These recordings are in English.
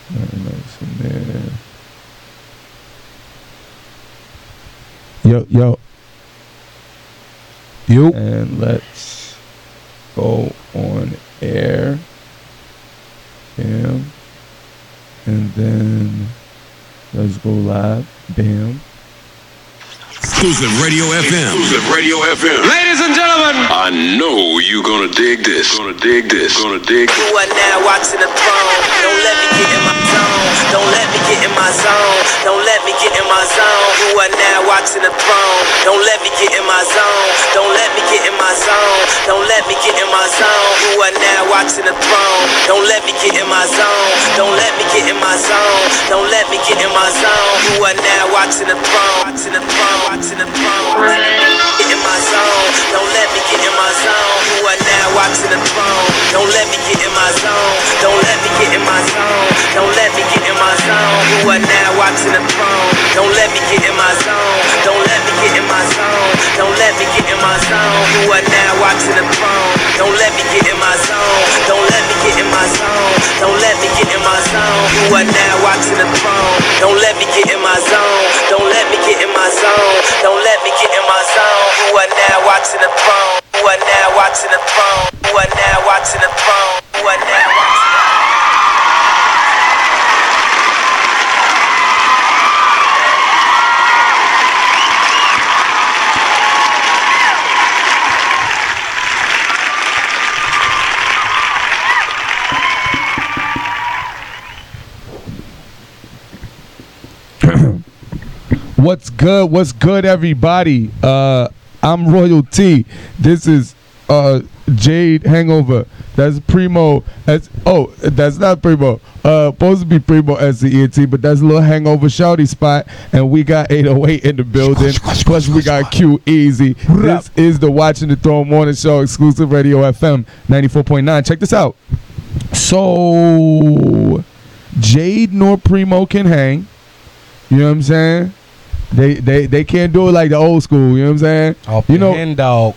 Nice in there. Yo. You. And let's go on air. Bam. And then let's go live. Bam. Xclusive Radio FM. Xclusive Radio FM. Ladies and gentlemen, I know you're gonna dig this. Gonna dig this. Gonna dig this. You are now watching the throne. Don't let me get in my zone. Don't let me get in my zone. Don't let me get in my zone. You are now watching the throne. Don't let me get in my zone. Don't let me get in my zone. Don't let me get in my zone. You are now watching the throne. Don't let me get in my zone. Don't let me get in my zone. Don't let me get in my zone. You are now watching the throne. Watching the throne. Watching the throne. Get in my zone. Don't let me get in my zone. You are now watching the throne. Don't let me get in my zone. Don't let me get in my zone. Don't let me get in my zone. You are now watching the throne. Don't let me get in my zone. Don't let me get in my zone. Don't let me get in my zone. You are now watching the throne. Don't let me get in my zone. Don't let me get in my zone. Don't let me get in my zone. You are now watching the throne. Don't let me get in my zone. Don't let me get in my zone. Don't let me get in my zone. You are now watching the throne. You are now watching the throne. You are now watching the throne. You are now watching the throne. What's good? What's good, everybody? I'm Royalty. This is Jade Hangover. That's Primo. That's not Primo. Supposed to be Primo SCENT, but that's a little hangover shouty spot. And we got 808 in the building. Plus we got Q Easy. This is the Watching the Throne Morning Show, Xclusive Radio FM 94.9. Check this out. So Jade nor Primo can hang. You know what I'm saying? They can't do it like the old school, you know what I'm saying?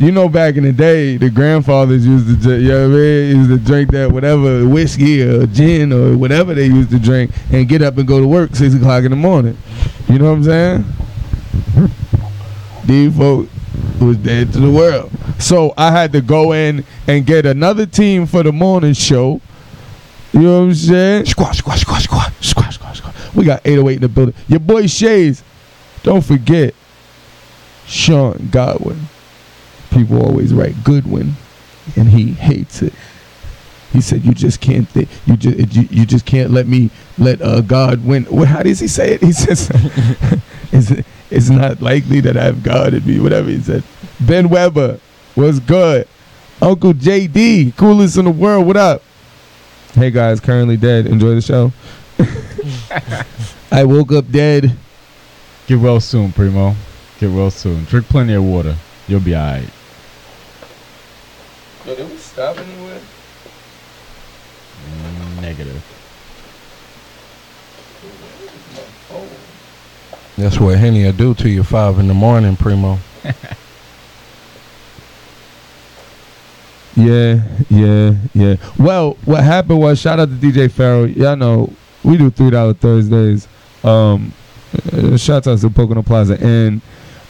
You know back in the day, the grandfathers used to drink, you know what I mean? Used to drink that whatever, whiskey or gin or whatever they used to drink and get up and go to work 6 o'clock in the morning. You know what I'm saying? These folks was dead to the world. So I had to go in and get another team for the morning show. You know what I'm saying? Squash. We got 808 in the building. Your boy Shays. Don't forget, Sean Godwin. People always write Goodwin, and he hates it. He said, "You just can't think. You just can't let God win." Well, how does he say it? He says, "It's not likely that I have God in me." Whatever he said. Ben Weber was good. Uncle JD, coolest in the world. What up? Hey guys, currently dead. Enjoy the show. I woke up dead. Get well soon, Primo. Get well soon. Drink plenty of water. You'll be alright. Yo, did we stop anywhere? Negative. That's what Henny will do to you 5 in the morning, Primo. Yeah. Well, what happened was, shout out to DJ Farrell. Y'all know we do $3 Thursdays. Shout out to Pocono Plaza and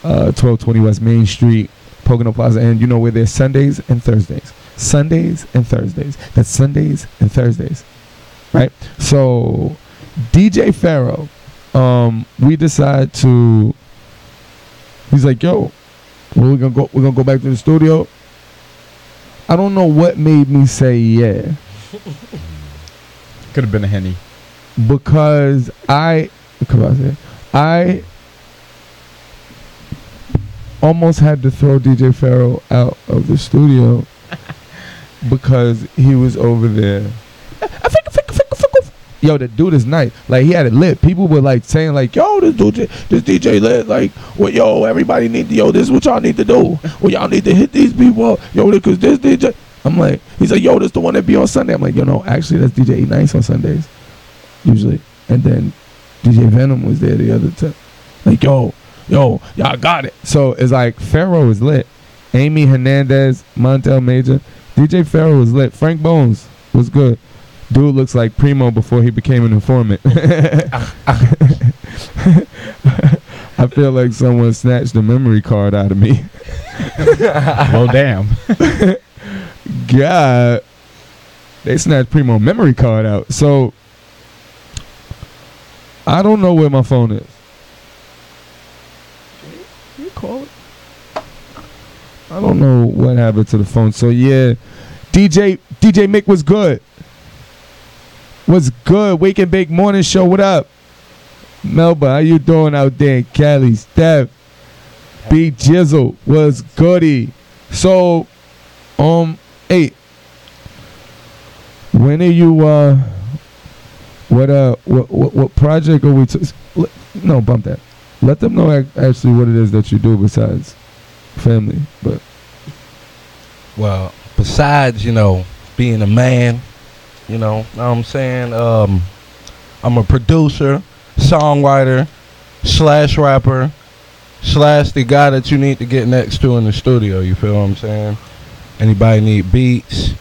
1220 West Main Street, Pocono Plaza, and you know we're there Sundays and Thursdays. That's Sundays and Thursdays, right? So DJ Farrell, we decide to. He's like, "Yo, we're gonna go back to the studio." I don't know what made me say yeah. Could have been a Henny. Because I almost had to throw DJ Farrell out of the studio because he was over there. Yo, the dude is nice. Like, he had it lit. People were like saying like, "Yo, this DJ lit." Like, well, yo, everybody need to, yo, this is what y'all need to do. Well, y'all need to hit these people. Yo, because this DJ. I'm like, he's like, "Yo, this the one that be on Sunday." I'm like, "Yo, no, actually, that's DJ Nice on Sundays, usually." And then DJ Venom was there the other time. Like, yo, y'all got it. So it's like Pharaoh is lit. Amy Hernandez, Montel Major, DJ Pharaoh was lit. Frank Bones was good. Dude looks like Primo before he became an informant. I feel like someone snatched a memory card out of me. Well, damn. God, they snatched Primo memory card out. So I don't know where my phone is. Can you call it? I don't know what happened to the phone. So yeah, DJ Mick was good. Was good. Wake and Bake Morning Show. What up? Melba, how you doing out there in Cali? Steph, B Jizzle was goody. So, hey, when are you? What project are we? No, bump that. Let them know actually what it is that you do besides family. But well, besides being a man, know what I'm saying, I'm a producer, songwriter, / rapper, / the guy that you need to get next to in the studio. You feel what I'm saying? Anybody need beats,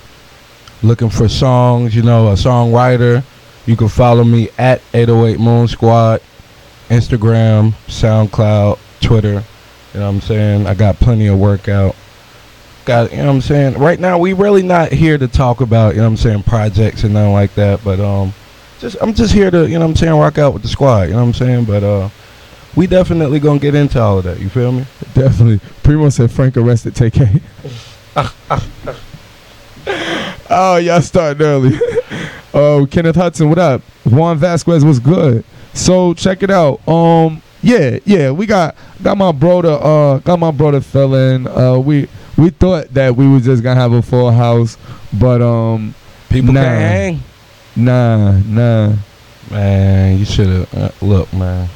looking for songs, a songwriter, you can follow me at 808 Moon Squad, Instagram, SoundCloud, Twitter. You know what I'm saying? I got plenty of work out. Got, I'm saying? Right now, we really not here to talk about, projects and nothing like that. But I'm just here to, rock out with the squad. You know what I'm saying? But we definitely gonna get into all of that. You feel me? Definitely. Primo said Frank arrested TK. Oh, y'all starting early. Oh, Kenneth Hudson, what up? Juan Vasquez was good. So check it out. Yeah, we got my brother filling. We thought that we was just gonna have a full house, but people can't hang. Nah. Man, you should have look, man.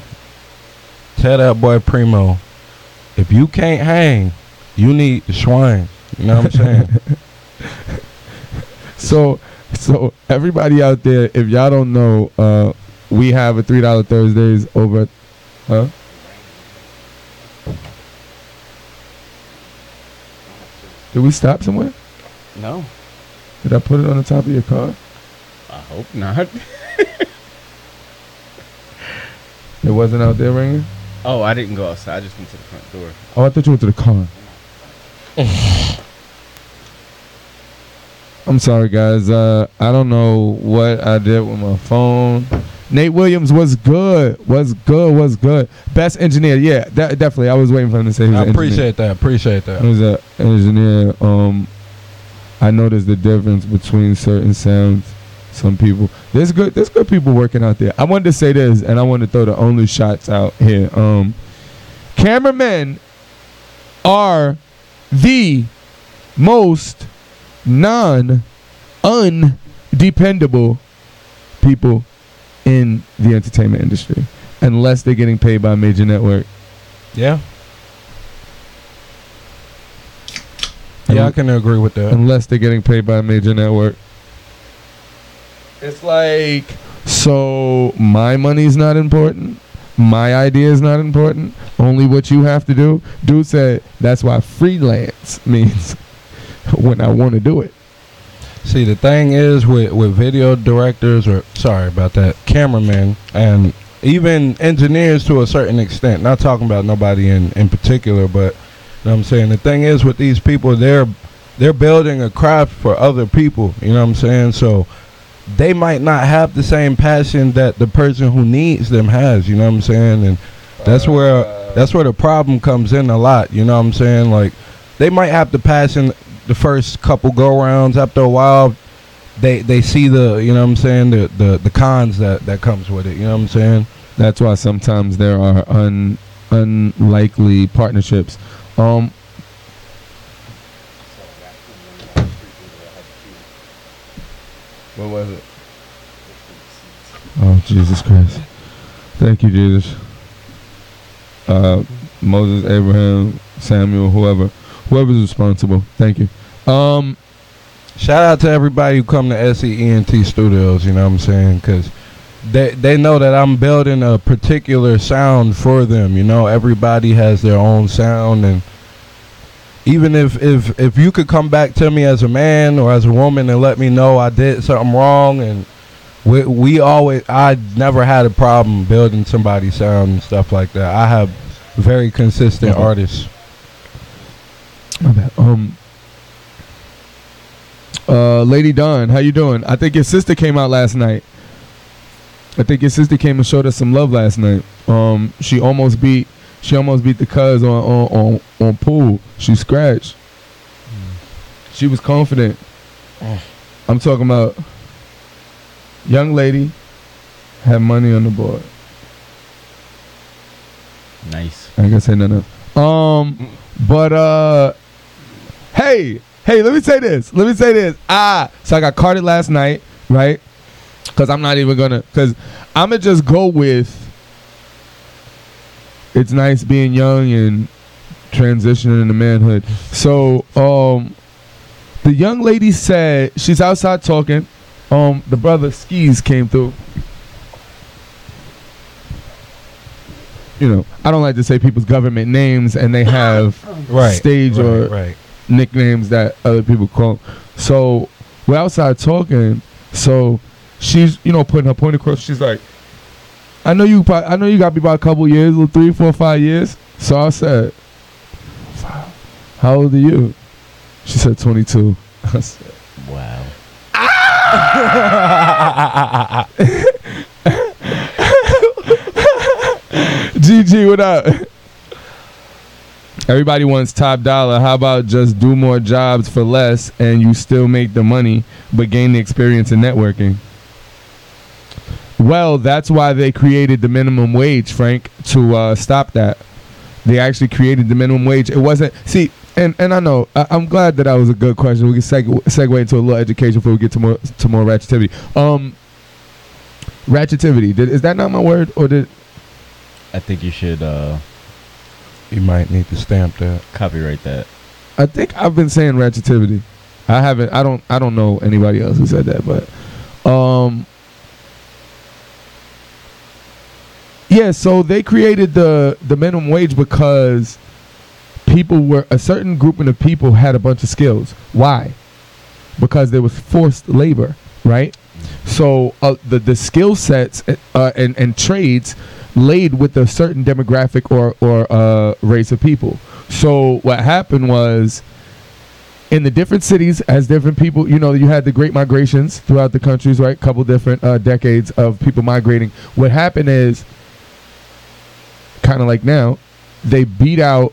Tell that boy Primo, if you can't hang, you need to swing. You know what I'm saying? So everybody out there, if y'all don't know, we have a $3 Thursdays over at, huh? Did we stop somewhere? No. Did I put it on the top of your car? I hope not. It wasn't out there ringing? Oh, I didn't go outside. I just went to the front door. Oh, I thought you went to the car. I'm sorry, guys. I don't know what I did with my phone. Nate Williams was good. Best engineer. Yeah, definitely. I was waiting for him to say he was an engineer. Appreciate that. He was an engineer. I noticed the difference between certain sounds. Some people. There's good people working out there. I wanted to say this, and I wanted to throw the only shots out here. Cameramen are the most undependable people in the entertainment industry, unless they're getting paid by a major network. Yeah. Yeah, I can agree with that. Unless they're getting paid by a major network. It's like, so my money's not important. My idea is not important. Only what you have to do. Dude said that's why freelance means when I want to do it. See, the thing is with video directors, or sorry about that, cameramen, and even engineers to a certain extent, not talking about nobody in particular, but you know what I'm saying, the thing is with these people, they're building a craft for other people, you know what I'm saying? So they might not have the same passion that the person who needs them has, you know what I'm saying? And that's where the problem comes in a lot, you know what I'm saying? Like, they might have the passion the first couple go rounds. After a while, they see the, you know what I'm saying, the cons that comes with it, you know what I'm saying? That's why sometimes there are unlikely partnerships. What was it? Oh, Jesus Christ. Thank you, Jesus. Moses, Abraham, Samuel, whoever's responsible. Thank you. Shout out to everybody who come to SEENT Studios, you know what I'm saying? Because they know that I'm building a particular sound for them, you know? Everybody has their own sound, and even if you could come back to me as a man or as a woman and let me know I did something wrong, and I never had a problem building somebody's sound and stuff like that. I have very consistent artists. My bad. Lady Dawn, how you doing? I think your sister came out last night. I think your sister came and showed us some love last night. She almost beat the cuz on pool. She scratched. She was confident. I'm talking about young lady had money on the board. Nice. I ain't gonna say nothing. But hey, let me say this. So I got carded last night, right? Because I'm not even gonna. Because I'm gonna just go with. It's nice being young and transitioning into manhood. So the young lady said she's outside talking. The brother Skis came through. You know, I don't like to say people's government names, and they have stage or nicknames that other people call. So we're outside talking. So she's, putting her point across. She's like, I know you got me about a couple years, 3, 4, 5 years. So I said, how old are you? She said 22. I said, wow. GG, what up? Everybody wants top dollar. How about just do more jobs for less and you still make the money but gain the experience in networking? Well, that's why they created the minimum wage, Frank, to stop that. They actually created the minimum wage. It wasn't, see, and I know, I'm glad that was a good question. We can segue into a little education before we get to more ratchetivity. Ratchetivity, is that not my word? Or did... I think you should you might need to stamp that. Copyright that. I think I've been saying ratchetivity. I don't know anybody else who said that, but yeah, so they created the minimum wage because a certain grouping of people had a bunch of skills. Why? Because there was forced labor, right? So the skill sets and trades laid with a certain demographic or race of people. So what happened was, in the different cities, as different people, you had the great migrations throughout the countries, right? Couple different decades of people migrating. What happened is, kind of like now, they beat out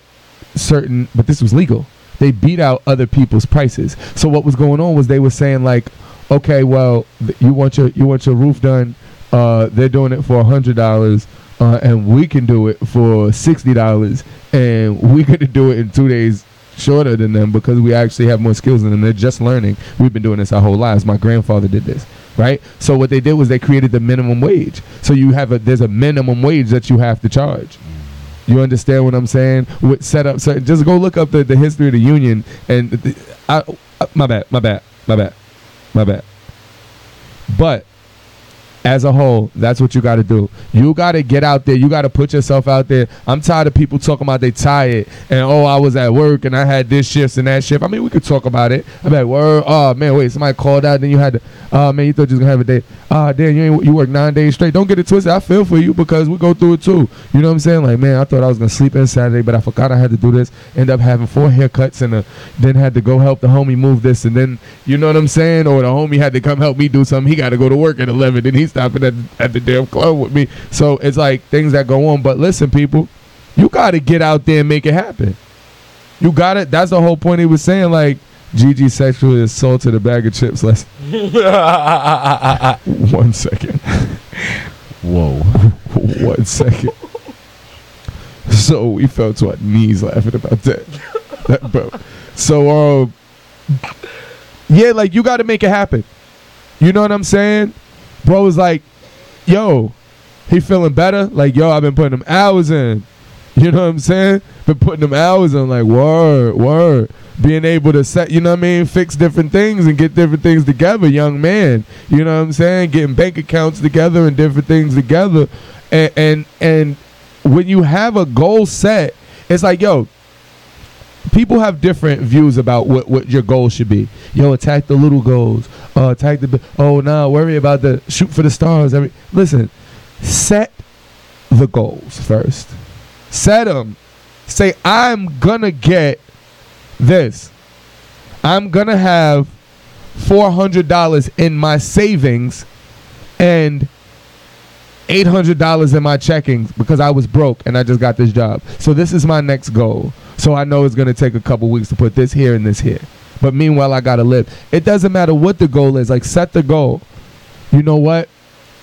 certain, but this was legal. They beat out other people's prices. So what was going on was they were saying like, okay, well, you want your roof done. They're doing it for $100, and we can do it for $60, and we could do it in 2 days shorter than them because we actually have more skills than them. They're just learning. We've been doing this our whole lives. My grandfather did this, right? So what they did was they created the minimum wage. So there's a minimum wage that you have to charge. You understand what I'm saying? Set up. So just go look up the history of the union. And my bad. But as a whole, that's what you got to do. You got to get out there. You got to put yourself out there. I'm tired of people talking about they tired and, I was at work and I had this shift and that shift. I mean, we could talk about it. I'm like, oh, man, wait, somebody called out. Then you had to, man, you thought you was going to have a day. Damn, you work 9 days straight. Don't get it twisted. I feel for you because we go through it too. You know what I'm saying? Like, man, I thought I was going to sleep in Saturday, but I forgot I had to do this. End up having 4 haircuts and then had to go help the homie move this. And then, you know what I'm saying? Or the homie had to come help me do something. He got to go to work at 11. Then he's stopping at the damn club with me. So it's like things that go on. But listen, people, you got to get out there and make it happen. You got it. That's the whole point he was saying. Like, Gigi sexually assaulted a bag of chips. 1 second. Whoa. 1 second. So we fell to our knees laughing about that. Bro. So, yeah, like, you got to make it happen. You know what I'm saying? Bro was like, yo, he feeling better? Like, yo, I've been putting them hours in. You know what I'm saying? Been putting them hours in, like, word. Being able to set, fix different things and get different things together, young man. You know what I'm saying? Getting bank accounts together and different things together. And when you have a goal set, it's like, yo, people have different views about what your goal should be. Yo, attack the little goals. Attack the worry about the shoot for the stars. Listen, set the goals first. Set them. Say, I'm gonna get this. I'm gonna have $400 in my savings and $800 in my checking because I was broke and I just got this job. So this is my next goal. So I know it's going to take a couple weeks to put this here and this here. But meanwhile, I got to live. It doesn't matter what the goal is. Like, set the goal. You know what?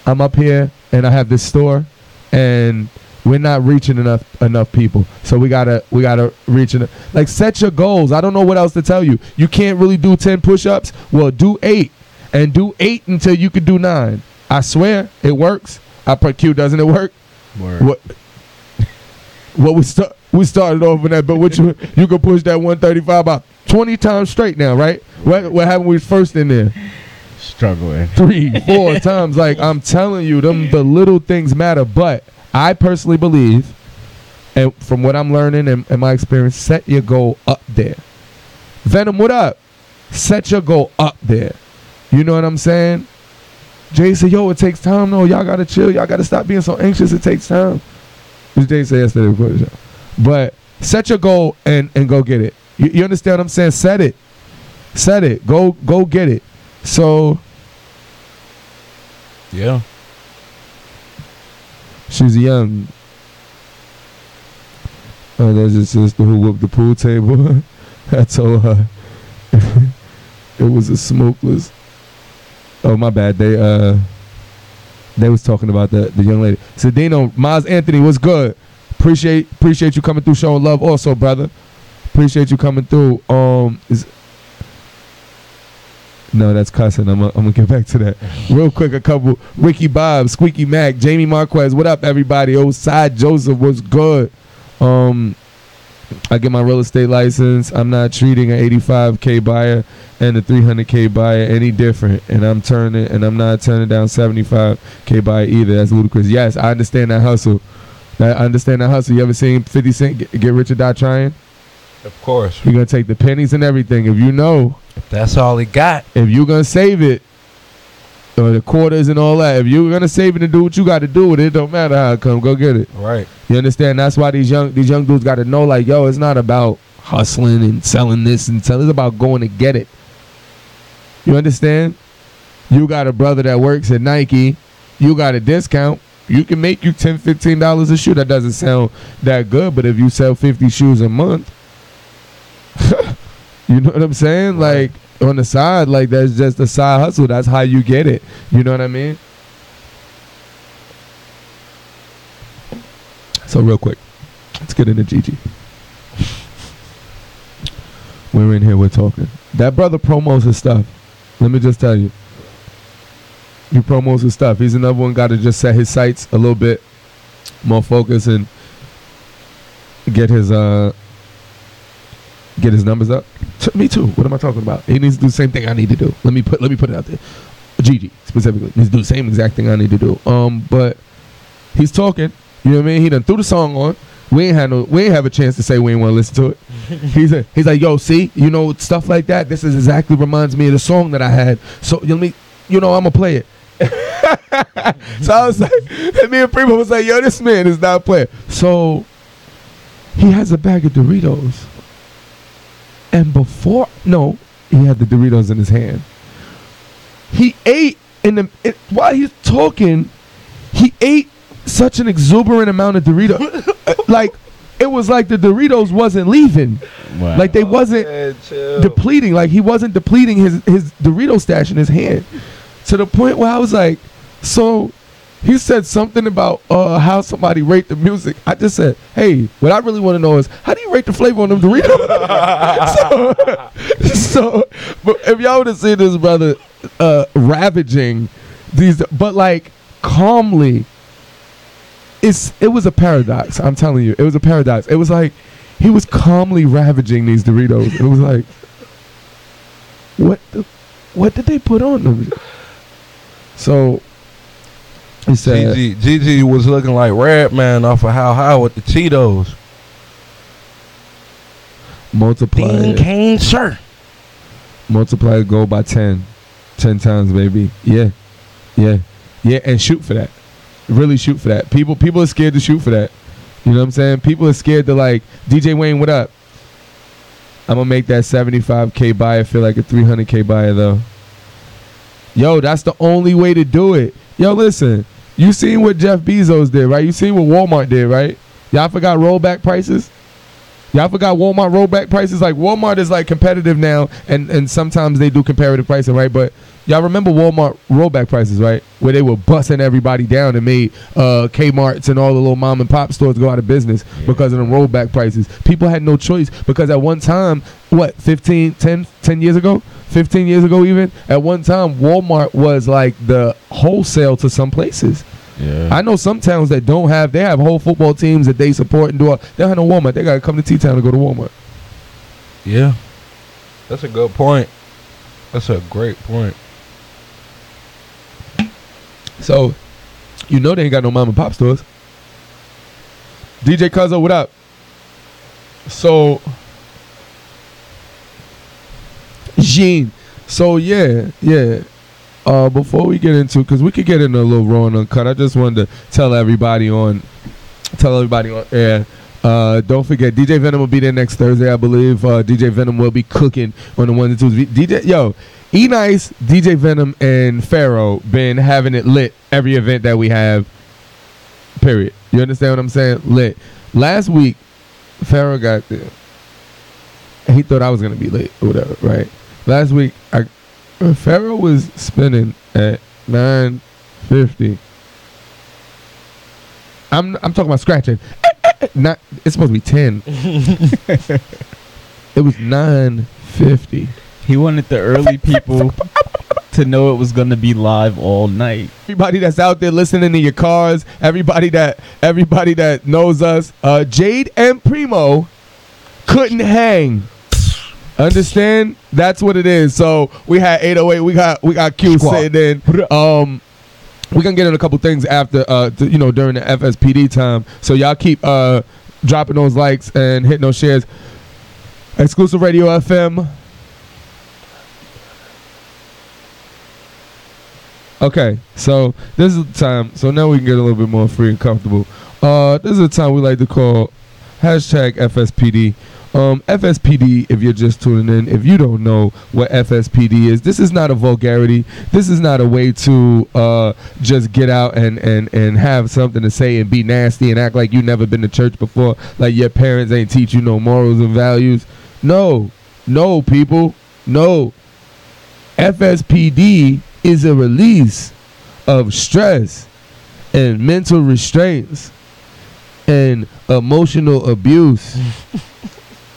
I'm up here and I have this store and we're not reaching enough people. So we gotta reach it. Like, set your goals. I don't know what else to tell you. You can't really do 10 push-ups. Well, do 8 and do 8 until you can do 9. I swear it works. I put Q, doesn't it work? Word. What we started off with that, but what you can push that 135 about 20 times straight now, right? What happened when we was first in there? Struggling. 3, 4 times. Like, I'm telling you, the little things matter. But I personally believe, and from what I'm learning and my experience, set your goal up there. Venom, what up? Set your goal up there. You know what I'm saying? Jay said, yo, it takes time. No, y'all got to chill. Y'all got to stop being so anxious. It takes time. As Jay said yesterday. But set your goal and go get it. You understand what I'm saying? Set it. Set it. Go get it. So. Yeah. She's young. Oh, there's a sister who whooped the pool table. I told her it was a smokeless. Oh, my bad. They was talking about the young lady. Sedino, Miles Anthony, what's good? Appreciate you coming through, showing love also, brother. Appreciate you coming through. No, that's cussing. I'm gonna get back to that real quick. A couple. Ricky Bob, Squeaky Mac, Jamie Marquez. What up, everybody? Side Joseph, what's good? I get my real estate license. I'm not treating an 85K buyer and a 300K buyer any different, and I'm not turning down 75K buyer either. That's ludicrous. Yes, I understand that hustle. You ever seen 50 Cent get rich or die trying? Of course. You're gonna take the pennies and everything. If you know, if that's all he got. If you're gonna save it, or the quarters and all that, if you're gonna save it and do what you got to do with it, it don't matter how it come. Go get it. Right. You understand? That's why these young dudes got to know, like, yo, it's not about hustling and selling this and selling. It's about going to get it. You understand? You got a brother that works at Nike. You got a discount. You can make you $10, $15 a shoe. That doesn't sound that good, but if you sell 50 shoes a month, you know what I'm saying? Like, on the side, like, that's just a side hustle. That's how you get it. You know what I mean? So real quick, let's get into Gigi. We're in here, we're talking. That brother promos his stuff. Let me just tell you. He promos his stuff. He's another one got to just set his sights a little bit more focused and get his numbers up. Me too. What am I talking about? He needs to do the same thing I need to do. Let me put it out there. Gigi specifically needs to do the same exact thing I need to do. But he's talking. You know what I mean? He done threw the song on. We ain't have a chance to say we ain't want to listen to it. He's like, yo, see, you know, stuff like that. This is exactly reminds me of the song that I had. So I'm gonna play it. So I was like, and me and Primo was like, yo, this man is not playing. So he has a bag of Doritos. And he had the Doritos in his hand. He ate while he's talking, he ate such an exuberant amount of Doritos. Like, it was like the Doritos wasn't leaving. Wow. Like, they wasn't depleting. Like, he wasn't depleting his Dorito stash in his hand. To the point where I was like, so he said something about how somebody rate the music. I just said, hey, what I really want to know is, how do you rate the flavor on them Doritos? so, but if y'all would have seen this brother ravaging these, but like calmly, it was a paradox. I'm telling you, it was a paradox. It was like he was calmly ravaging these Doritos. It was like, what did they put on them? So he said, Gigi was looking like Redman off of How High with the Cheetos. multiply Dean it. Kane, sir. Multiply goal by 10 times, baby. Yeah, and shoot for that. Really shoot for that. People are scared to shoot for that. You know what I'm saying? People are scared to, like, DJ Wayne, what up? I'm gonna make that 75K buyer feel like a 300K buyer though. Yo, that's the only way to do it. Yo, listen, you seen what Jeff Bezos did, right? You seen what Walmart did, right? Y'all forgot rollback prices? Y'all forgot Walmart rollback prices? Like, Walmart is, like, competitive now, and sometimes they do comparative pricing, right? But y'all remember Walmart rollback prices, right? Where they were busting everybody down and made Kmart's and all the little mom and pop stores go out of business because of the rollback prices. People had no choice because at one time, 10 years ago? 15 years ago even, at one time, Walmart was like the wholesale to some places. Yeah. I know some towns that don't have, they have whole football teams that they support and do all. They don't have no Walmart. They got to come to T-Town to go to Walmart. Yeah. That's a good point. That's a great point. So, you know they ain't got no mom and pop stores. DJ Cuzzo, what up? So, Gene. So, yeah. Before we get into, because we could get into a little raw and uncut, I just wanted to tell everybody on air. Don't forget, DJ Venom will be there next Thursday, I believe. DJ Venom will be cooking on the 1s and 2s. E-Nice, DJ Venom, and Pharaoh been having it lit every event that we have, period. You understand what I'm saying? Lit. Last week, Pharaoh got there. He thought I was going to be late or whatever, right? Last week, Pharaoh was spinning at 9:50. I'm talking about scratching. Not, it's supposed to be 10. It was 9:50. He wanted the early people to know it was going to be live all night. Everybody that's out there listening in your cars, everybody that knows us, Jade and Primo couldn't hang. Understand? That's what it is. So we had 808. We got Q sitting in. We're gonna get in a couple things after, during the FSPD time. So y'all keep dropping those likes and hitting those shares. Xclusive Radio FM. Okay, so this is the time. So now we can get a little bit more free and comfortable. This is the time we like to call #FSPD. FSPD, if you're just tuning in, if you don't know what FSPD is, this is not a vulgarity. This is not a way to just get out and have something to say and be nasty and act like you never been to church before, like your parents ain't teach you no morals and values. No, people, no. FSPD is a release of stress and mental restraints and emotional abuse.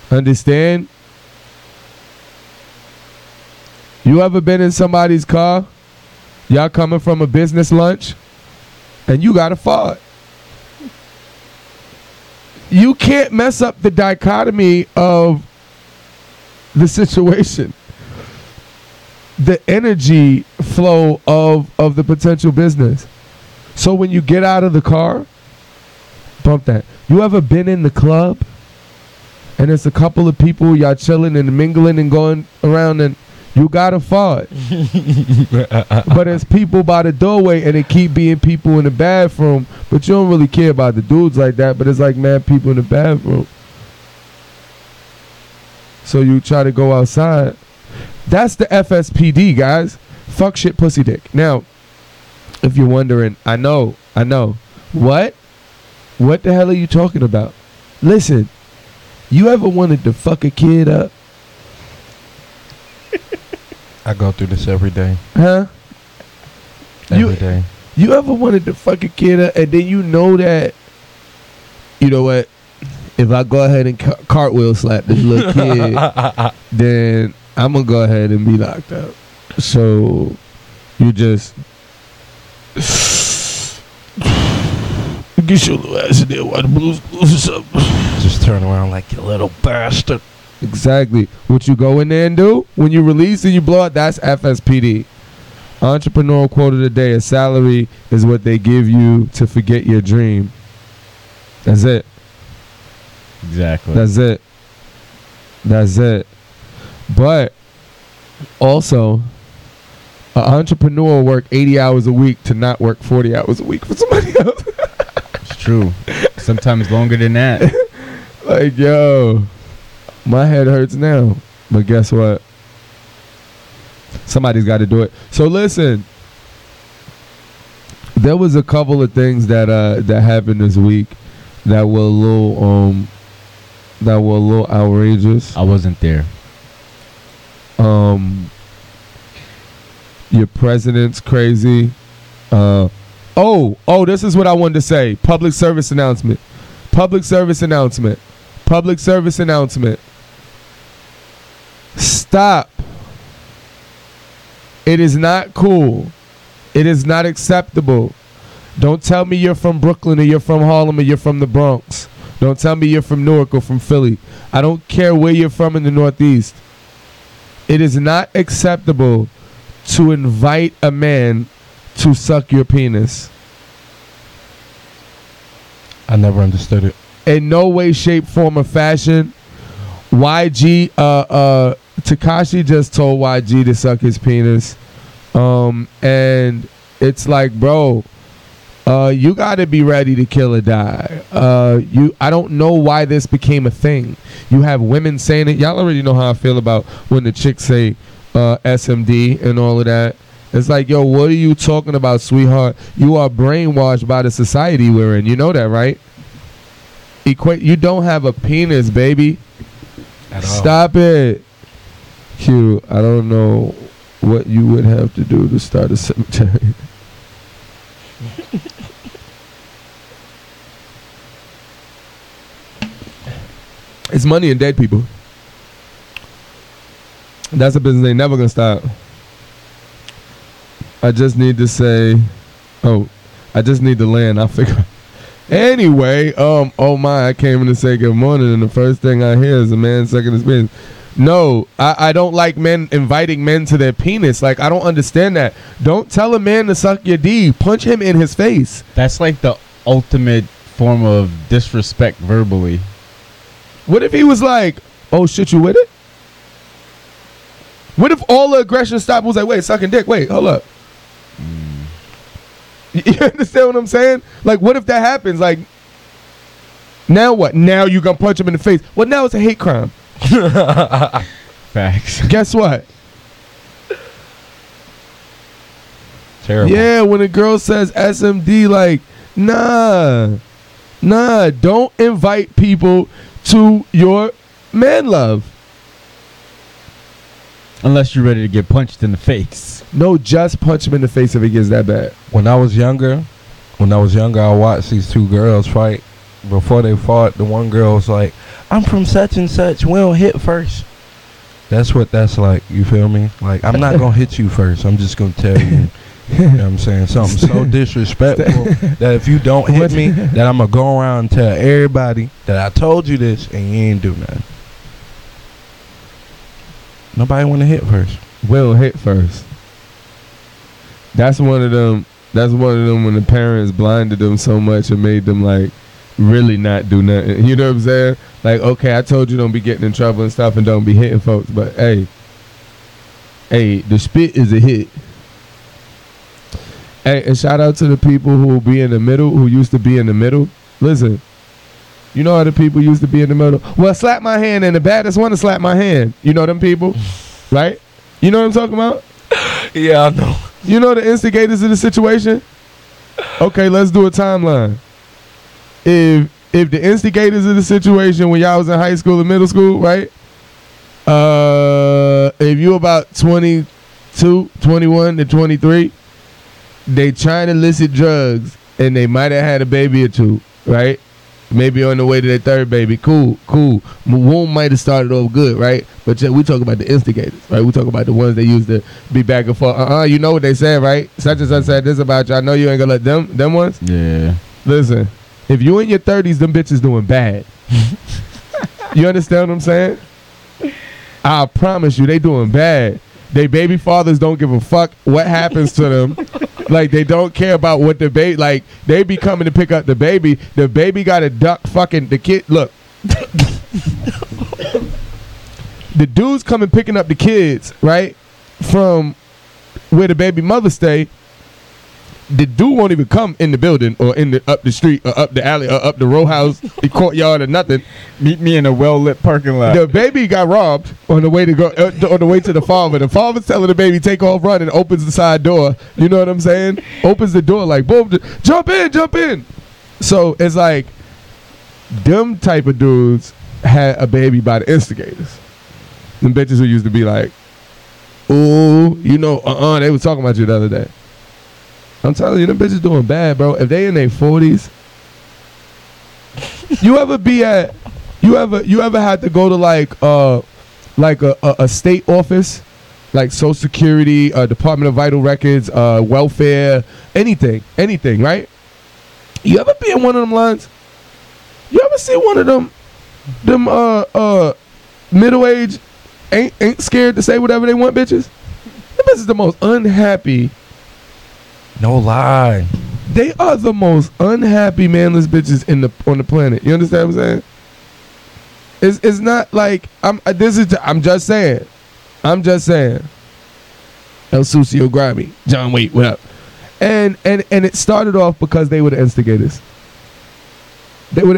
Understand? You ever been in somebody's car? Y'all coming from a business lunch and you got a fart. You can't mess up the dichotomy of the situation. The energy flow of the potential business. So when you get out of the car, bump that. You ever been in the club and it's a couple of people, y'all chilling and mingling and going around and you got a fart. But there's people by the doorway and it keep being people in the bathroom, but you don't really care about the dudes like that, but it's like mad people in the bathroom. So you try to go outside. That's the FSPD, guys. Fuck, shit, pussy, dick. Now, if you're wondering, I know. What? What the hell are you talking about? Listen, you ever wanted to fuck a kid up? I go through this every day. Huh? Every day. You ever wanted to fuck a kid up and then you know that, you know what, if I go ahead and cartwheel slap this little kid, then I'm going to go ahead and be locked up. So you just get your little ass in there while the blues or something. Just turn around like you little bastard. Exactly. What you go in there and do when you release and you blow out, that's FSPD. Entrepreneurial quote of the day: a salary is what they give you to forget your dream. That's it. Exactly. That's it. That's it. But also, an entrepreneur will work 80 hours a week to not work 40 hours a week for somebody else. It's true. Sometimes longer than that. Like, yo, my head hurts now. But guess what? Somebody's got to do it. So listen, there was a couple of things that happened this week that were a little outrageous. I wasn't there. Your president's crazy. This is what I wanted to say. Public service announcement. Stop. It is not cool. It is not acceptable. Don't tell me you're from Brooklyn or you're from Harlem or you're from the Bronx. Don't tell me you're from Newark or from Philly. I don't care where you're from in the Northeast. It is not acceptable to invite a man to suck your penis. I never understood it. In no way, shape, form, or fashion. Tekashi just told YG to suck his penis. And it's like, bro, you gotta be ready to kill or die. I don't know why this became a thing. You have women saying it. Y'all already know how I feel about when the chicks say SMD and all of that. It's like, yo, what are you talking about, sweetheart? You are brainwashed by the society we're in. You know that, right? You don't have a penis, baby. At all. Stop it. Q, I don't know what you would have to do to start a cemetery. It's money and dead people. That's a business they never gonna stop. I just need to say, I just need to land. I'll figure. Anyway, I came in to say good morning, and the first thing I hear is a man sucking his penis. No, I don't like men inviting men to their penis. Like, I don't understand that. Don't tell a man to suck your D. Punch him in his face. That's like the ultimate form of disrespect verbally. What if he was like, oh shit, you with it? What if all the aggression stopped? Was like, wait, sucking dick. Wait, hold up. You understand what I'm saying? Like, what if that happens? Like, now what? Now you gonna punch him in the face? Well, now it's a hate crime. Facts. Guess what? Terrible. Yeah, when a girl says SMD, like, nah, don't invite people to your man love. Unless you're ready to get punched in the face. No, just punch him in the face if it gets that bad. When I was younger, I watched these two girls fight. Before they fought, the one girl was like, I'm from such and such. We don't hit first. That's what that's like. You feel me? Like, I'm not going to hit you first. I'm just going to tell you. You know what I'm saying? Something so disrespectful that if you don't hit me, that I'm going to go around and tell everybody that I told you this and you ain't do nothing. Nobody want to hit first. Will hit first. That's one of them when the parents blinded them so much and made them like really not do nothing. You know what I'm saying? Like, okay, I told you don't be getting in trouble and stuff and don't be hitting folks, but hey, the spit is a hit. Hey, and shout out to the people who will be in the middle, who used to be in the middle. Listen, you know how the people used to be in the middle? Well, slap my hand, and the baddest one to slap my hand. You know them people? Right? You know what I'm talking about? Yeah, I know. You know the instigators of the situation? Okay, let's do a timeline. If the instigators of the situation when y'all was in high school and middle school, right? If you about 22, 21 to 23, they trying to illicit drugs and they might have had a baby or two, right? Maybe on the way to their third baby. Cool. Womb might have started off good, right? But we talk about the instigators, right? We talk about the ones that used to be back and forth. You know what they said, right? Such and such said this about you. I know you ain't gonna let them ones. Yeah. Listen, if you in your 30s, them bitches doing bad. You understand what I'm saying? I promise you, they doing bad. They baby fathers don't give a fuck what happens to them. Like, they don't care about what the baby, like, they be coming to pick up the baby. The baby got to duck fucking the kid. Look. The dudes coming picking up the kids, right, from where the baby mother stay. The dude won't even come in the building or up the street or up the alley or up the row house, the courtyard or nothing. Meet me in a well-lit parking lot. The baby got robbed on the way to go on the way to the father. The father's telling the baby take off, run, and opens the side door. You know what I'm saying? Opens the door like boom, jump in. So it's like them type of dudes had a baby by the instigators. Them bitches who used to be like, ooh, you know, they was talking about you the other day. I'm telling you, them bitches doing bad, bro. If they in their 40s, you ever had to go to like a state office, like Social Security, Department of Vital Records, welfare, anything, right? You ever be in one of them lines? You ever see one of them middle-aged ain't scared to say whatever they want bitches? Them bitches the most unhappy. No lie. They are the most unhappy, manless bitches on the planet. You understand what I'm saying? It's not like I'm just saying. El Sucio Grammy. John Wait, what up? And it started off because they were the instigators. You know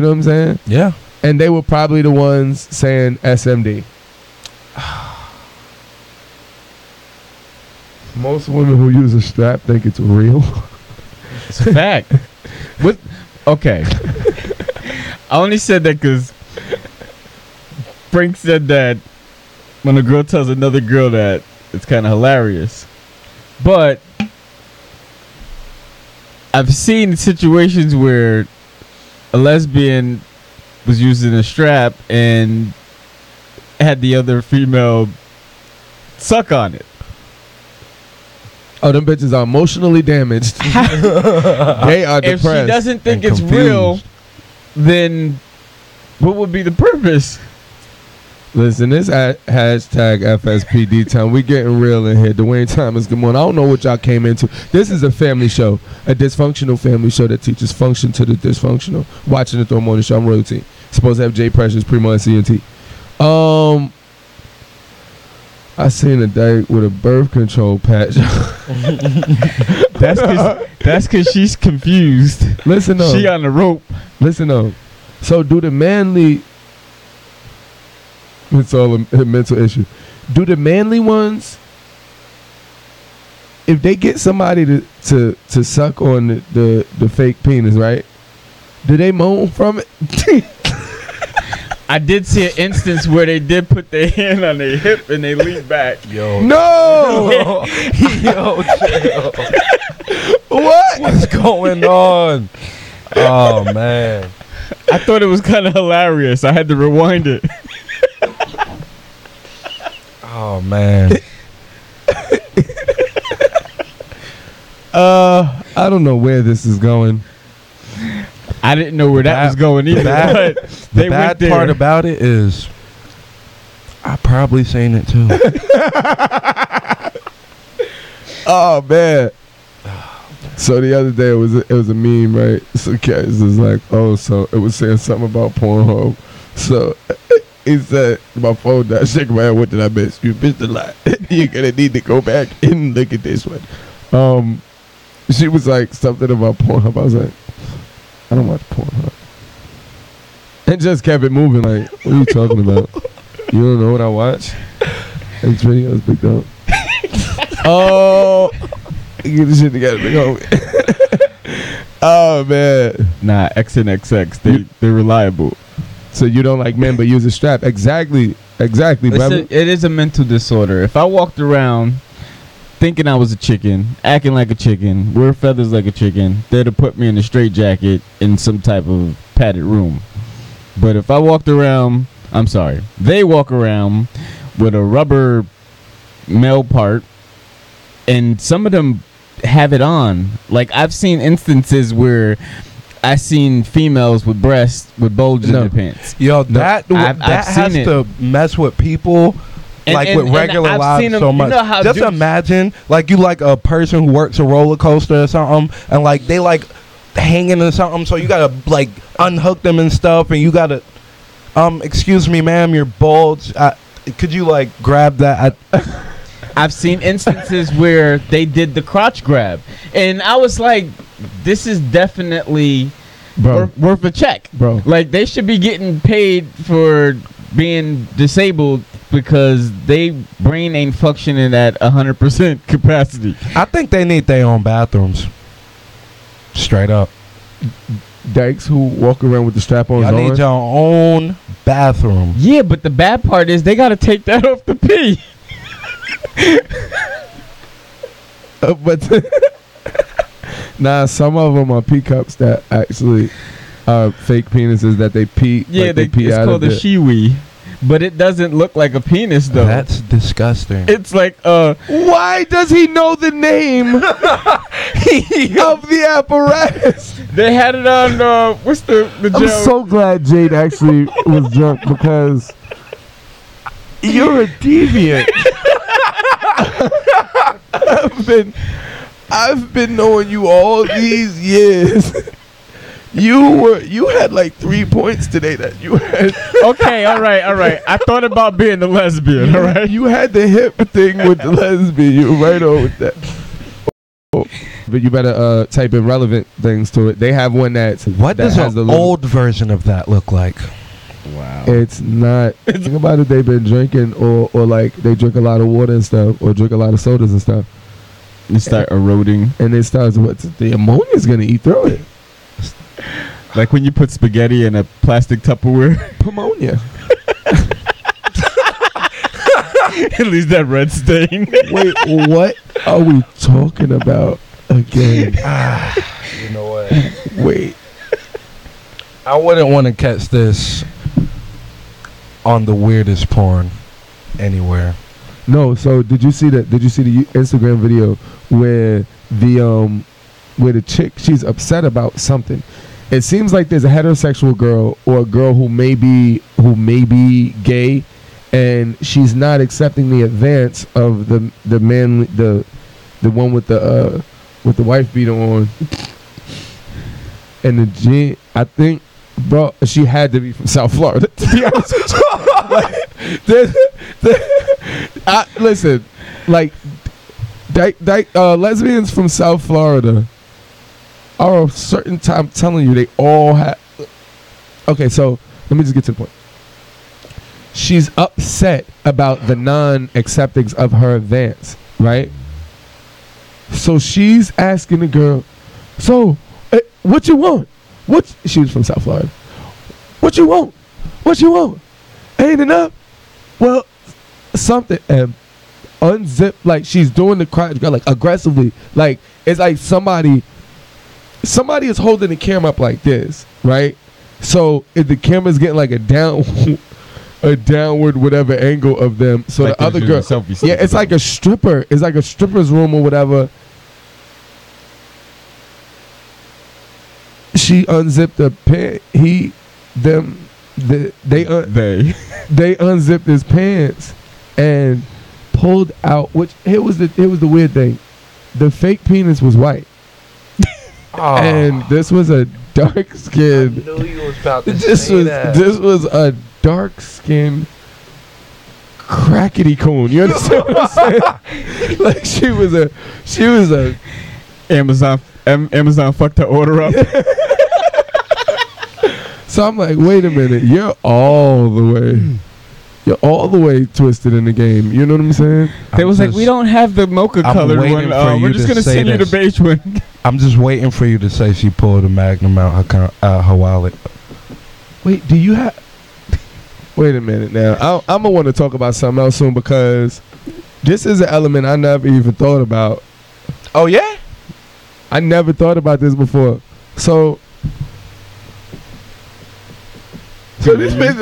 what I'm saying? Yeah. And they were probably the ones saying SMD. Most women who use a strap think it's real. It's a fact. What? Okay. I only said that because Frank said that when a girl tells another girl that, it's kind of hilarious. But I've seen situations where a lesbian was using a strap and had the other female suck on it. Oh, them bitches are emotionally damaged. They are depressed. If she doesn't think it's confused. real, then what would be the purpose? Listen, this hashtag FSPD time. We getting real in here. Dwayne Thomas, good morning. I don't know what y'all came into. This is a family show, a dysfunctional family show that teaches function to the dysfunctional. Watching the Throw Morning Show. I'm royalty. Supposed to have Jay Precious, Primo, and CNT. I seen a dyke with a birth control patch. That's because she's confused. Listen up. She on the rope. Listen up. So do the manly... It's all a mental issue. Do the manly ones, if they get somebody to suck on the fake penis, right? Do they moan from it? I did see an instance where they did put their hand on their hip and they leaned back. Yo. No! Yo, chill. What? What's going on? Oh, man. I thought it was kind of hilarious. I had to rewind it. Oh, man. I don't know where this is going. I didn't know where that was going either. But The bad part about it is I probably seen it too. Oh man. So the other day it was a meme, right? So Cass was like, oh, so it was saying something about Pornhub. So he said, my phone died. Shake my head, what did I miss? You missed a lot. You're gonna need to go back and look at this one. She was like something about Pornhub. I was like, I don't watch Pornhub. And just kept it moving. Like, what are you talking about? You don't know what I watch? X videos, big dog. Oh, get this shit together, big homie. Oh man. Nah, X and XX, they're reliable. So you don't like men but use a strap? Exactly, brother. It is a mental disorder. If I walked around thinking I was a chicken, acting like a chicken, wear feathers like a chicken, they'd have put me in a straitjacket in some type of padded room. But if I walked around, they walk around with a rubber male part, and some of them have it on. Like, I've seen instances where I seen females with breasts with bulges in their pants. Yo, that has to mess with people. With regular lives so much. You know, just imagine, like, you like a person who works a roller coaster or something, and like they like hanging or something, so you gotta like unhook them and stuff, and you gotta. Excuse me, ma'am, you're bald. Could you like grab that? I've seen instances where they did the crotch grab, and I was like, this is definitely worth a check, bro. Like, they should be getting paid for being disabled because they brain ain't functioning at 100% capacity. I think they need their own bathrooms. Straight up. Dykes who walk around with the strap-ons on. Y'all need your own bathroom. Yeah, but the bad part is they got to take that off the pee. But nah, some of them are pee cups that actually are fake penises that they pee. Yeah, like they pee it's out called of a shiwi, but it doesn't look like a penis though. That's disgusting. It's like Why does he know the name of the apparatus? they had it on what's the I'm jail? so glad Jade actually was drunk because you're a deviant. I've been knowing you all these years. You had like 3 points today that you had. Okay, all right. I thought about being a lesbian, all right? You had the hip thing with the lesbian. You were right on with that. But you better type in relevant things to it. They have one that's What that does has an the old version of that look like? Wow. It's not. Think about it. They've been drinking, or like they drink a lot of water and stuff, or drink a lot of sodas and stuff. You start eroding. And it starts. The ammonia's gonna eat through it. Like when you put spaghetti in a plastic Tupperware. Pneumonia. It leaves that red stain. Wait, what are we talking about again? You know what? Wait. I wouldn't want to catch this on the weirdest porn anywhere. No, so did you see that? Did you see the Instagram video where the chick, she's upset about something? It seems like there's a heterosexual girl or a girl who may be gay, and she's not accepting the advance of the man, the one with the wife beater on, and I think, bro, she had to be from South Florida, to be honest with you. Listen, like, lesbians from South Florida are a certain time. I'm telling you, they all have. Okay, so let me just get to the point. She's upset about the non-acceptance of her advance, right? So she's asking the girl, so, what you want? She was from South Florida. What you want? What you want? Ain't enough? Well, something. And unzip, like she's doing the crotch, like aggressively. Like it's like somebody is holding the camera up like this, right? So if the camera's getting like a downward whatever angle of them, so like the other girl, yeah, it's like a stripper. It's like a stripper's room or whatever. She unzipped the pant. They unzipped his pants and pulled out. Here was the weird thing. The fake penis was white, and this was a dark skinned. I knew you was about to say that. This was a dark skinned crackety coon. You understand what I'm saying? Like she was a Amazon fucked her order up. So I'm like, wait a minute, you're all the way twisted in the game. You know what I'm saying? They was like, we don't have the mocha colored one. We're just gonna send you the beige one. I'm just waiting for you to say she pulled a Magnum out her wallet. Wait, do you have? Wait a minute now. I'm gonna want to talk about something else soon because this is an element I never even thought about. Oh yeah? I never thought about this before. So this bitch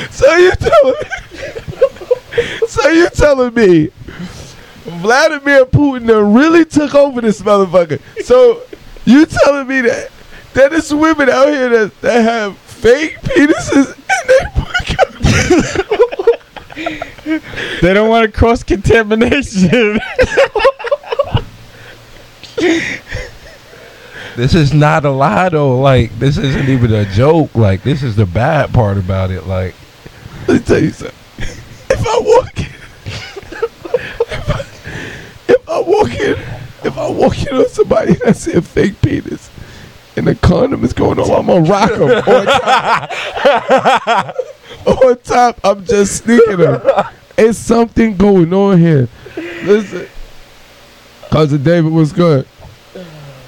So you telling me Vladimir Putin really took over this motherfucker? So you telling me that there's women out here that have fake penises and they don't want to cross contamination. This is not a lie though. Like, this isn't even a joke. Like, this is the bad part about it. Like, let me tell you something. If I walk in on somebody that's a fake penis and the condom is going on, I'm gonna rock them on top. On top, I'm just sneaking them. It's something going on here. Listen, Cousin David was good.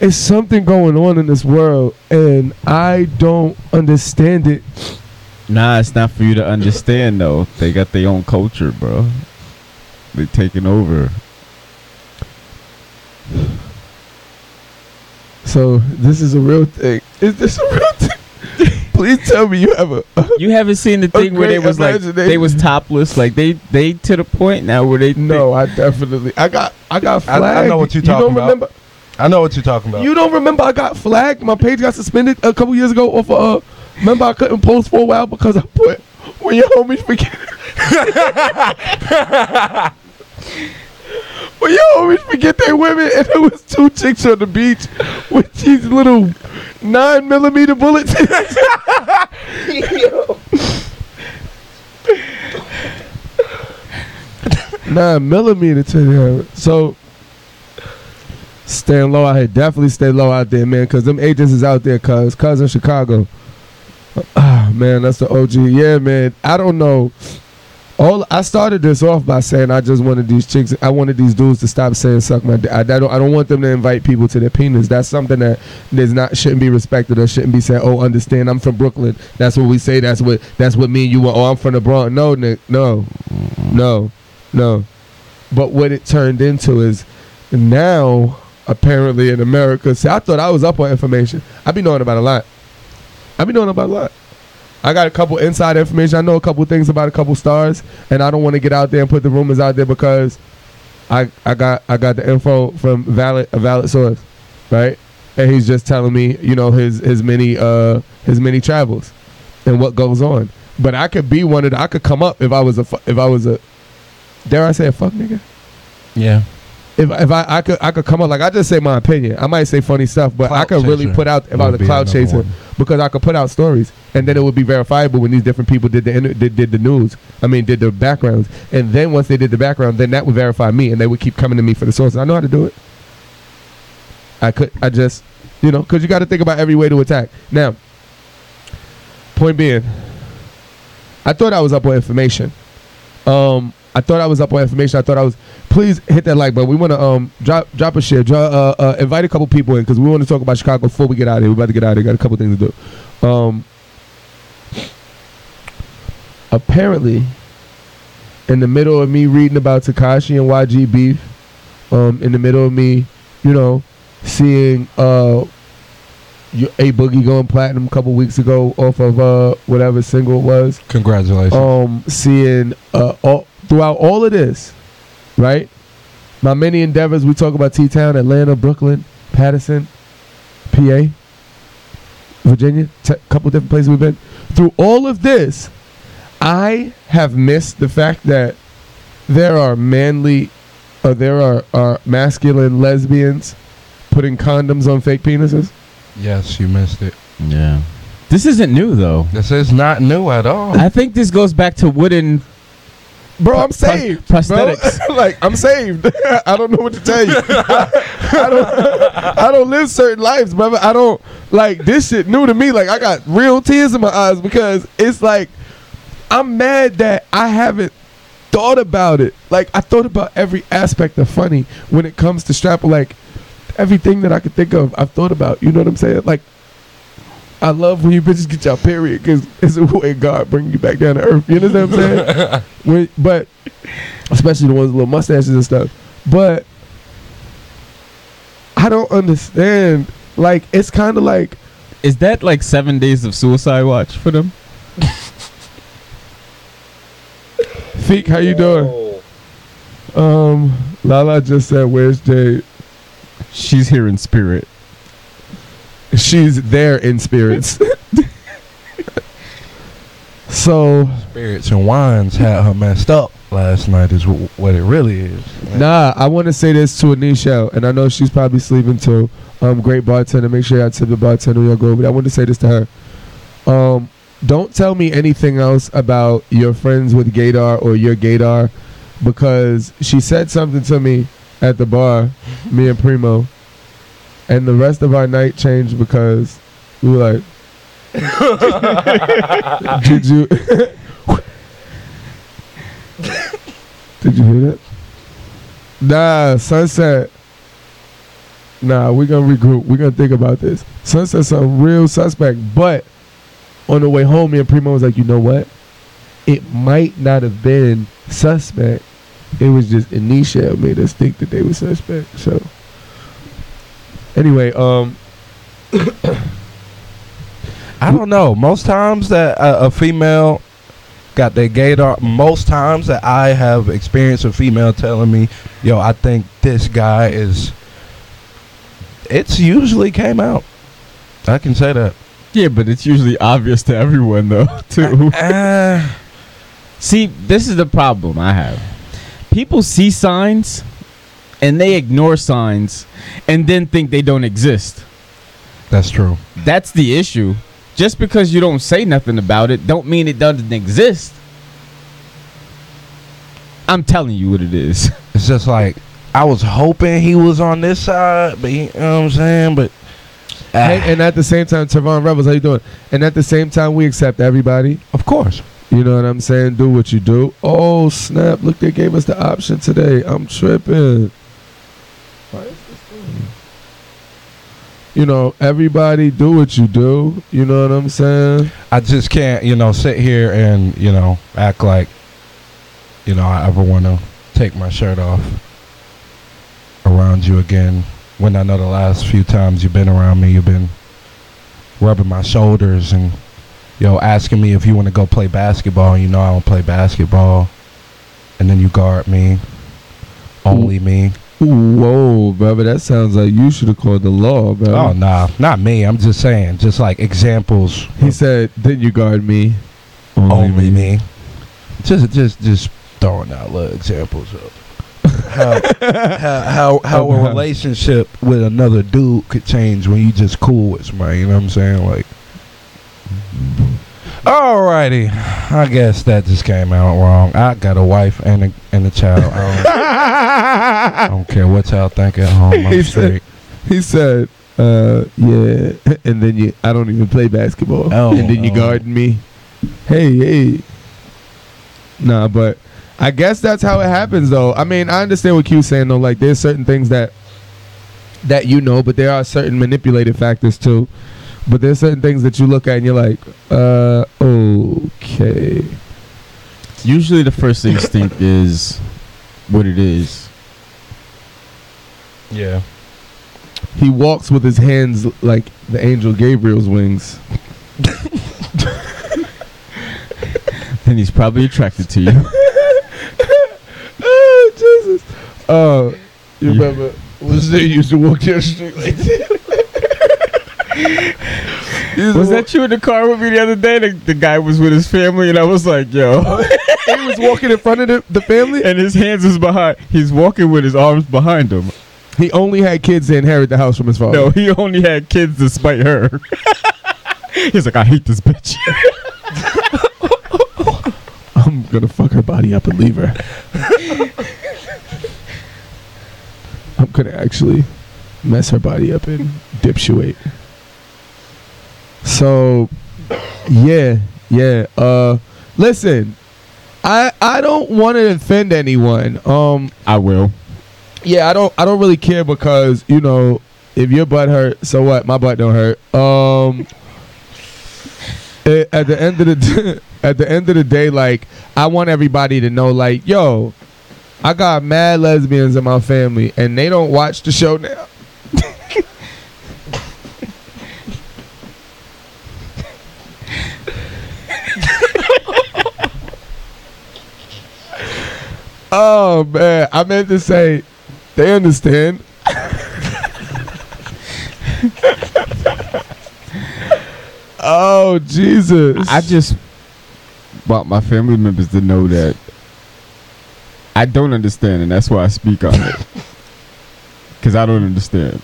It's something going on in this world, and I don't understand it. Nah, it's not for you to understand, though. They got their own culture, bro. They taking over. So this is a real thing. Is this a real thing? Please tell me you have You haven't seen the thing where they was like they was topless, like they to the point now where they. No, I definitely. I got flagged. I know what you're talking about. Remember? I know what you're talking about. You don't remember? I got flagged. My page got suspended a couple years ago off of. Remember, I couldn't post for a while because I put when your homies forget. When your homies forget they women, and there was 2 chicks on the beach with these little 9mm bullets. Yo. 9mm to them. So staying low out here, definitely stay low out there, man, because them agents is out there, cuz in Chicago. Ah, man, that's the OG. Yeah, man. I don't know. I started this off by saying I just wanted these chicks. I wanted these dudes to stop saying "suck my dick." I don't want them to invite people to their penis. That's something that shouldn't be respected or shouldn't be said. Oh, understand? I'm from Brooklyn. That's what we say. That's what me and you want. Oh, I'm from the Bronx. No, Nick. No. But what it turned into is now apparently in America. See, I thought I was up on information. I be knowing about a lot. I got a couple inside information. I know a couple things about a couple stars, and I don't want to get out there and put the rumors out there because I got the info from a valid source, right? And he's just telling me, you know, his many travels and what goes on. But I could be one of I could come up if I was a dare I say a fuck nigga? Yeah. If I could come up, like, I just say my opinion. I might say funny stuff, but Clout I could really chaser put out if I was a cloud chaser one. because I could put out stories and then it would be verifiable when these different people did the news. I mean, did the backgrounds, and then once they did the background, then that would verify me, and they would keep coming to me for the sources. I know how to do it. I just, you know, because you got to think about every way to attack. Now, point being, I thought I was up on information. I thought I was please hit that like button. We want to drop a share, invite a couple people in because we want to talk about Chicago before we get out of here. We're about to get out of here. Got a couple things to do. Apparently, in the middle of me reading about Tekashi and YG beef, in the middle of me, you know, seeing A Boogie going platinum a couple weeks ago off of whatever single it was. Congratulations. Seeing throughout all of this, right? My many endeavors. We talk about T-Town, Atlanta, Brooklyn, Patterson, PA, Virginia, couple different places we've been. Through all of this, I have missed the fact that there are masculine lesbians putting condoms on fake penises. Yes, you missed it. Yeah. This isn't new, though. This is not new at all. I think this goes back to wooden... Bro, I'm saved. Prosthetics. Bro. Like, I'm saved. I don't know what to tell you. I don't live certain lives, brother. I don't, like, this shit new to me. Like, I got real tears in my eyes because it's like, I'm mad that I haven't thought about it. Like, I thought about every aspect of funny when it comes to strap. Like, everything that I could think of, I've thought about. You know what I'm saying? Like, I love when you bitches get y'all period because it's a way God bring you back down to earth. You know what I'm saying? But especially the ones with little mustaches and stuff. But I don't understand. Like, it's kind of like... Is that like 7 days of suicide watch for them? Feek, how you doing? Lala just said, where's Jade? She's here in spirit. She's there in spirits. So spirits and wines had her messed up last night is what it really is. Nah, I want to say this to Anisha, and I know she's probably sleeping too. Great bartender. Make sure y'all tip the bartender when y'all go over there. I wanted to say this to her. Don't tell me anything else about your friends with gaydar or your gaydar, because she said something to me at the bar, me and Primo, and the rest of our night changed because we were like, did you did you hear that? Nah, Sunset. Nah, we're gonna regroup. We're gonna think about this. Sunset's something real suspect, but on the way home, me and Primo was like, you know what? It might not have been suspect. It was just Anisha made us think that they were suspect. So anyway, I don't know. Most times that a female got their gaydar, most times that I have experienced a female telling me, yo, I think this guy is, it's usually came out. I can say that. Yeah, but it's usually obvious to everyone, though, too. See, this is the problem I have. People see signs, and they ignore signs, and then think they don't exist. That's true. That's the issue. Just because you don't say nothing about it, don't mean it doesn't exist. I'm telling you what it is. It's just like, I was hoping he was on this side, but you know what I'm saying? But and at the same time, Tavon Rebels, how you doing? And at the same time, we accept everybody. Of course. You know what I'm saying? Do what you do. Oh, snap. Look, they gave us the option today. I'm tripping. Why is this thing? You know, everybody do what you do. You know what I'm saying? I just can't, sit here and, act like, I ever want to take my shirt off around you again. When I know the last few times you've been around me, you've been rubbing my shoulders and, asking me if you want to go play basketball. I don't play basketball. And then you guard me. Only me. Whoa, brother, that sounds like you should have called the law, bro. Oh, nah, not me. I'm just saying, just like examples. He said, then you guard me. Only me. Just throwing out little examples of how a relationship with another dude could change when you just cool with somebody. You know what I'm saying? Like, alrighty, I guess that just came out wrong. I got a wife and a child. I don't care what y'all think at home. I'm straight. He said, yeah, and then I don't even play basketball. And then you guard me. Hey. Nah, but I guess that's how it happens, though. I mean, I understand what Q's saying, though. Like, there's certain things that but there are certain manipulated factors, too. But there's certain things that you look at and you're like, okay. Usually the first instinct is what it is. Yeah. He walks with his hands like the angel Gabriel's wings. And he's probably attracted to you. Oh, Jesus. You remember, was they used to walk down the street like that? Was that you in the car with me the other day? The guy was with his family, and I was like, yo. He was walking in front of the family? And his hands was behind. He's walking with his arms behind him. He only had kids to inherit the house from his father. No, he only had kids to spite her. He's like, I hate this bitch. I'm gonna fuck her body up and leave her. I'm gonna actually mess her body up and dipshuate. So, yeah. Listen, I don't want to offend anyone. I will. Yeah, I don't really care because if your butt hurt, so what? My butt don't hurt. At the end of the day, like, I want everybody to know, like, yo, I got mad lesbians in my family, and they don't watch the show now. Oh man, I meant to say, they understand. Oh, Jesus. I just want my family members to know that I don't understand, and that's why I speak on it. Because I don't understand.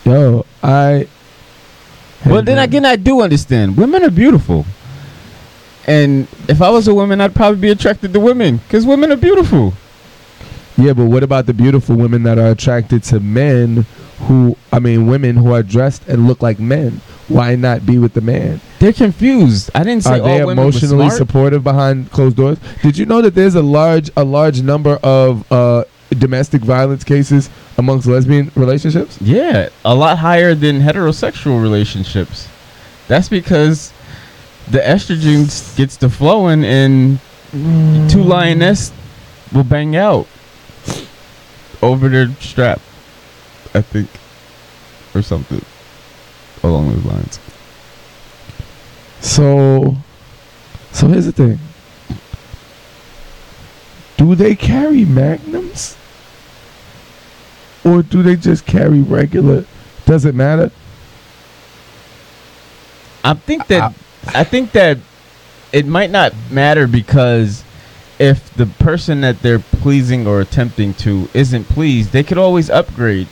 Yo, But then again, I do understand. Women are beautiful. And if I was a woman, I'd probably be attracted to women because women are beautiful. Yeah, but what about the beautiful women that are attracted to men women who are dressed and look like men? Why not be with the man? They're confused. I didn't say Are they all women emotionally were smart. supportive behind closed doors? Did you know that there's a large number of domestic violence cases amongst lesbian relationships? Yeah, a lot higher than heterosexual relationships. That's because the estrogen gets to flowing and two lioness will bang out over their strap, I think, or something along those lines. So here's the thing. Do they carry magnums? Or do they just carry regular? Does it matter? I think that it might not matter because if the person that they're pleasing or attempting to isn't pleased, they could always upgrade.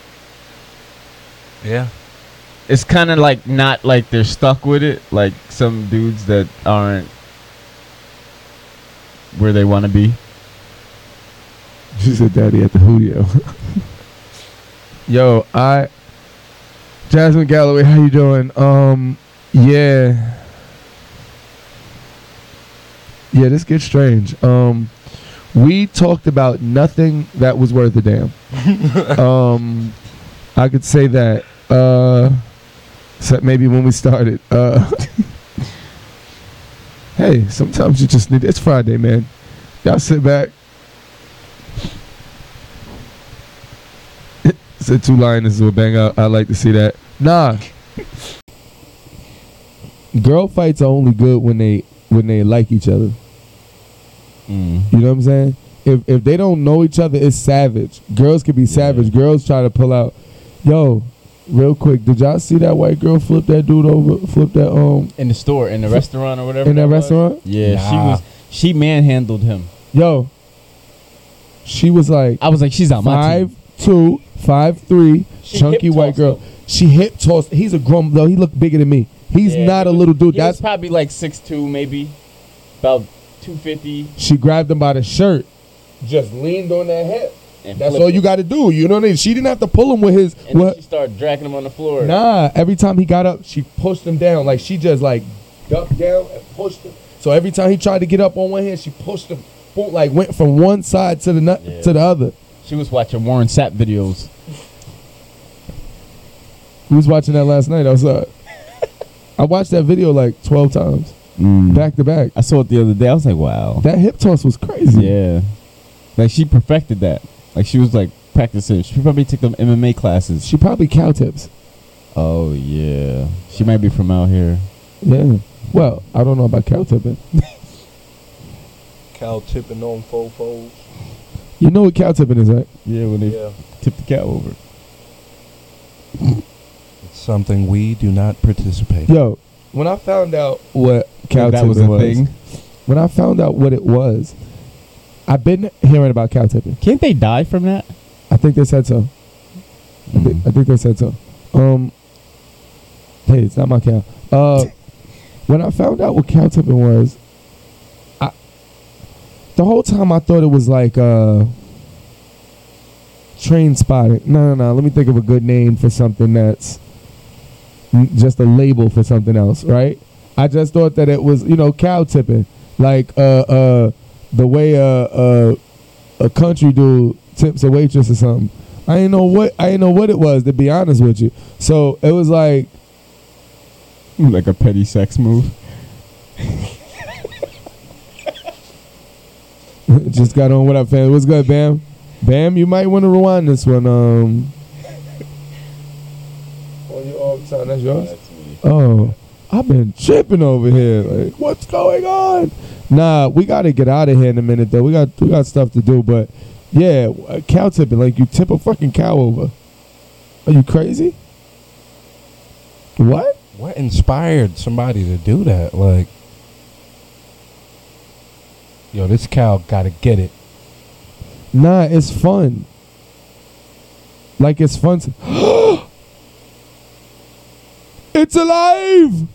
Yeah. It's kind of like not like they're stuck with it, like some dudes that aren't where they want to be. She said daddy at the Julio. Yo, Jasmine Galloway, how you doing? Yeah, this gets strange. We talked about nothing that was worth a damn. I could say that. Except maybe when we started. Hey, sometimes you just need. It's Friday, man. Y'all sit back. Said two lioness will bang out. I like to see that. Nah. Girl fights are only good when they like each other. You know what I'm saying? If they don't know each other, it's savage. Girls can be savage. Girls try to pull out. Yo, real quick, did y'all see that white girl flip that dude over? Flip that In the store, in the restaurant or whatever. in that restaurant? Yeah, Nah. she manhandled him. Yo, she was like I was like, she's on my team. 5'2", 5'3", She chunky hip white tossed girl. him. She hip tossed. He's a grown though. He looked bigger than me. He's not a little dude. He was That's probably like 6'2", maybe about 250. she grabbed him by the shirt, just leaned on that hip. And That's flipped all you him. got to do. You know what I mean? She didn't have to pull him with his. And then she started dragging him on the floor. Nah, every time he got up, she pushed him down. Like she just like ducked down and pushed him. So every time he tried to get up on one hand, she pushed him. Boom, like went from one side to the other. She was watching Warren Sapp videos. We was watching that last night outside. I watched that video like 12 times, back to back. I saw it the other day. I was like, wow. That hip toss was crazy. Yeah. Like she perfected that. Like she was like practicing. She probably took them MMA classes. She probably cow tips. Oh, yeah. She might be from out here. Yeah. Well, I don't know about cow tipping. Cow tipping on fofos. You know what cow tipping is, right? Yeah, when they tip the cow over. It's something we do not participate in. Yo, when I found out what cow that tipping was a thing. when I found out what it was, I've been hearing about cow tipping. Can't they die from that? I think they said so. I think they said so. Hey, it's not my cow. When I found out what cow tipping was, the whole time I thought it was like train spotting. No. Let me think of a good name for something that's just a label for something else, right? I just thought that it was, cow tipping, like the way a country dude tips a waitress or something. I didn't know what it was, to be honest with you. So it was like a petty sex move. just got on. What up, fam? What's good, Bam? Bam, you might want to rewind this one. On your arm time, that's yours. Oh, I've been tripping over here. Like, what's going on? Nah, we got to get out of here in a minute, though. We got stuff to do, but yeah, cow tipping, like you tip a fucking cow over. Are you crazy? What? What inspired somebody to do that? Like, yo, this cow gotta get it. Nah, it's fun. Like, it's fun to It's alive.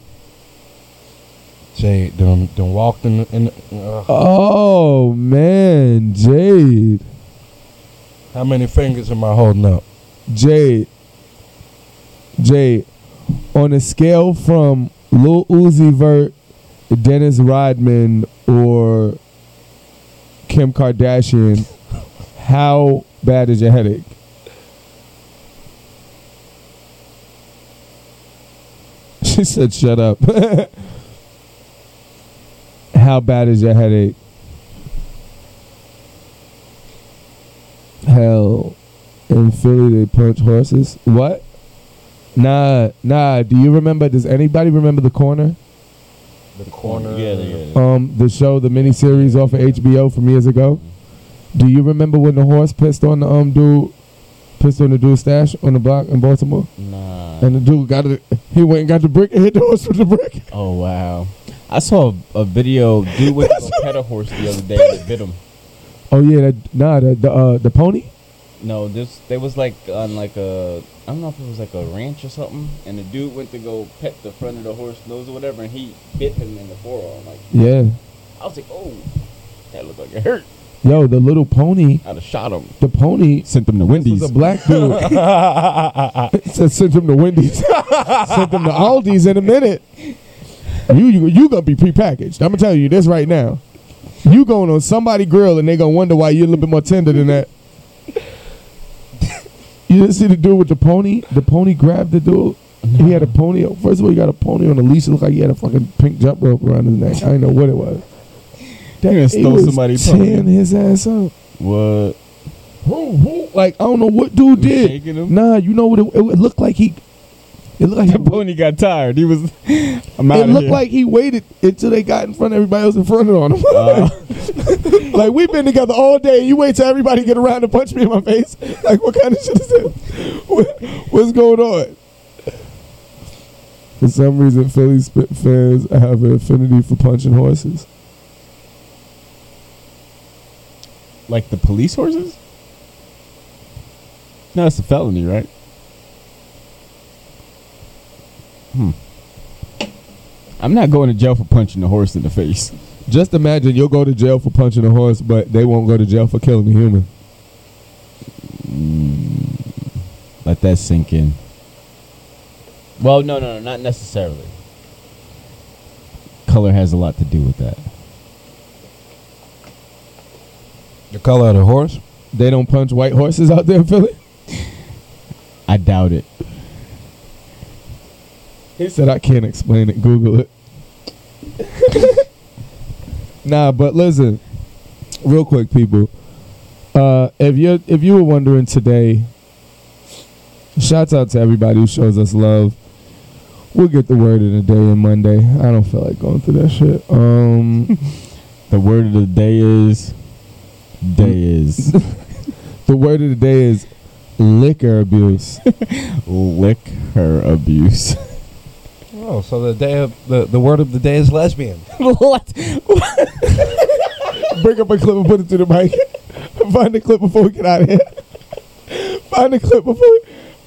Jade done walked in Oh man, Jade. How many fingers am I holding up? Jade. On a scale from Lil Uzi Vert, Dennis Rodman, or Kim Kardashian, how bad is your headache? She said, shut up. How bad is your headache? Hell, in Philly they punch horses. What? Nah. Do you remember? Does anybody remember The Corner? The Corner. Yeah. The show, the miniseries off of HBO from years ago. Do you remember when the horse pissed on the dude's stash on the block in Baltimore? Nah. And the dude he went and got the brick and hit the horse with the brick. Oh wow. I saw a video. Dude went to go pet a horse the other day and it bit him. Oh yeah, the pony. No, they was like on like a, I don't know if it was like a ranch or something, and the dude went to go pet the front of the horse nose or whatever, and he bit him in the forearm. Like, Yeah. I was like, oh, that looked like it hurt. Yo, the little pony. I'd have shot him. The pony Sent him to This Wendy's. was a black dude. It said sent him to Wendy's. Sent him to Aldi's in a minute. You gonna be prepackaged. I'm gonna tell you this right now. You going on somebody's grill and they gonna wonder why you're a little bit more tender than that. You didn't see the dude with the pony? The pony grabbed the dude. He had a pony. First of all, he got a pony on a leash. It looked like he had a fucking pink jump rope around his neck. I didn't know what it was. He stole was somebody's tearing pony. his ass up. What? Like, I don't know what dude Was did. shaking him? Nah, you know what? It looked like he. It looked like The pony got tired. He was. I'm out It of looked here. like he waited until they got in front of everybody else in front of him. Like, we've been together all day. You wait till everybody get around to punch me in my face. Like, what kind of shit is this? What's going on? For some reason, Philly fans have an affinity for punching horses. Like the police horses? No, it's a felony, right? I'm not going to jail for punching a horse in the face. Just imagine you'll go to jail for punching a horse, but they won't go to jail for killing a human. Let that sink in. Well, no, not necessarily. Color has a lot to do with that. The color of the horse? They don't punch white horses out there in Philly? I doubt it. He said, I can't explain it. Google it. Nah, but listen, real quick, people. If you were wondering today, shouts out to everybody who shows us love. We'll get the word of the day on Monday. I don't feel like going through that shit. The word of the day is... The word of the day is liquor abuse. Liquor abuse. Oh, so the word of the day is lesbian. What? Bring up a clip and put it to the mic. Find the clip before we get out of here. Find the clip before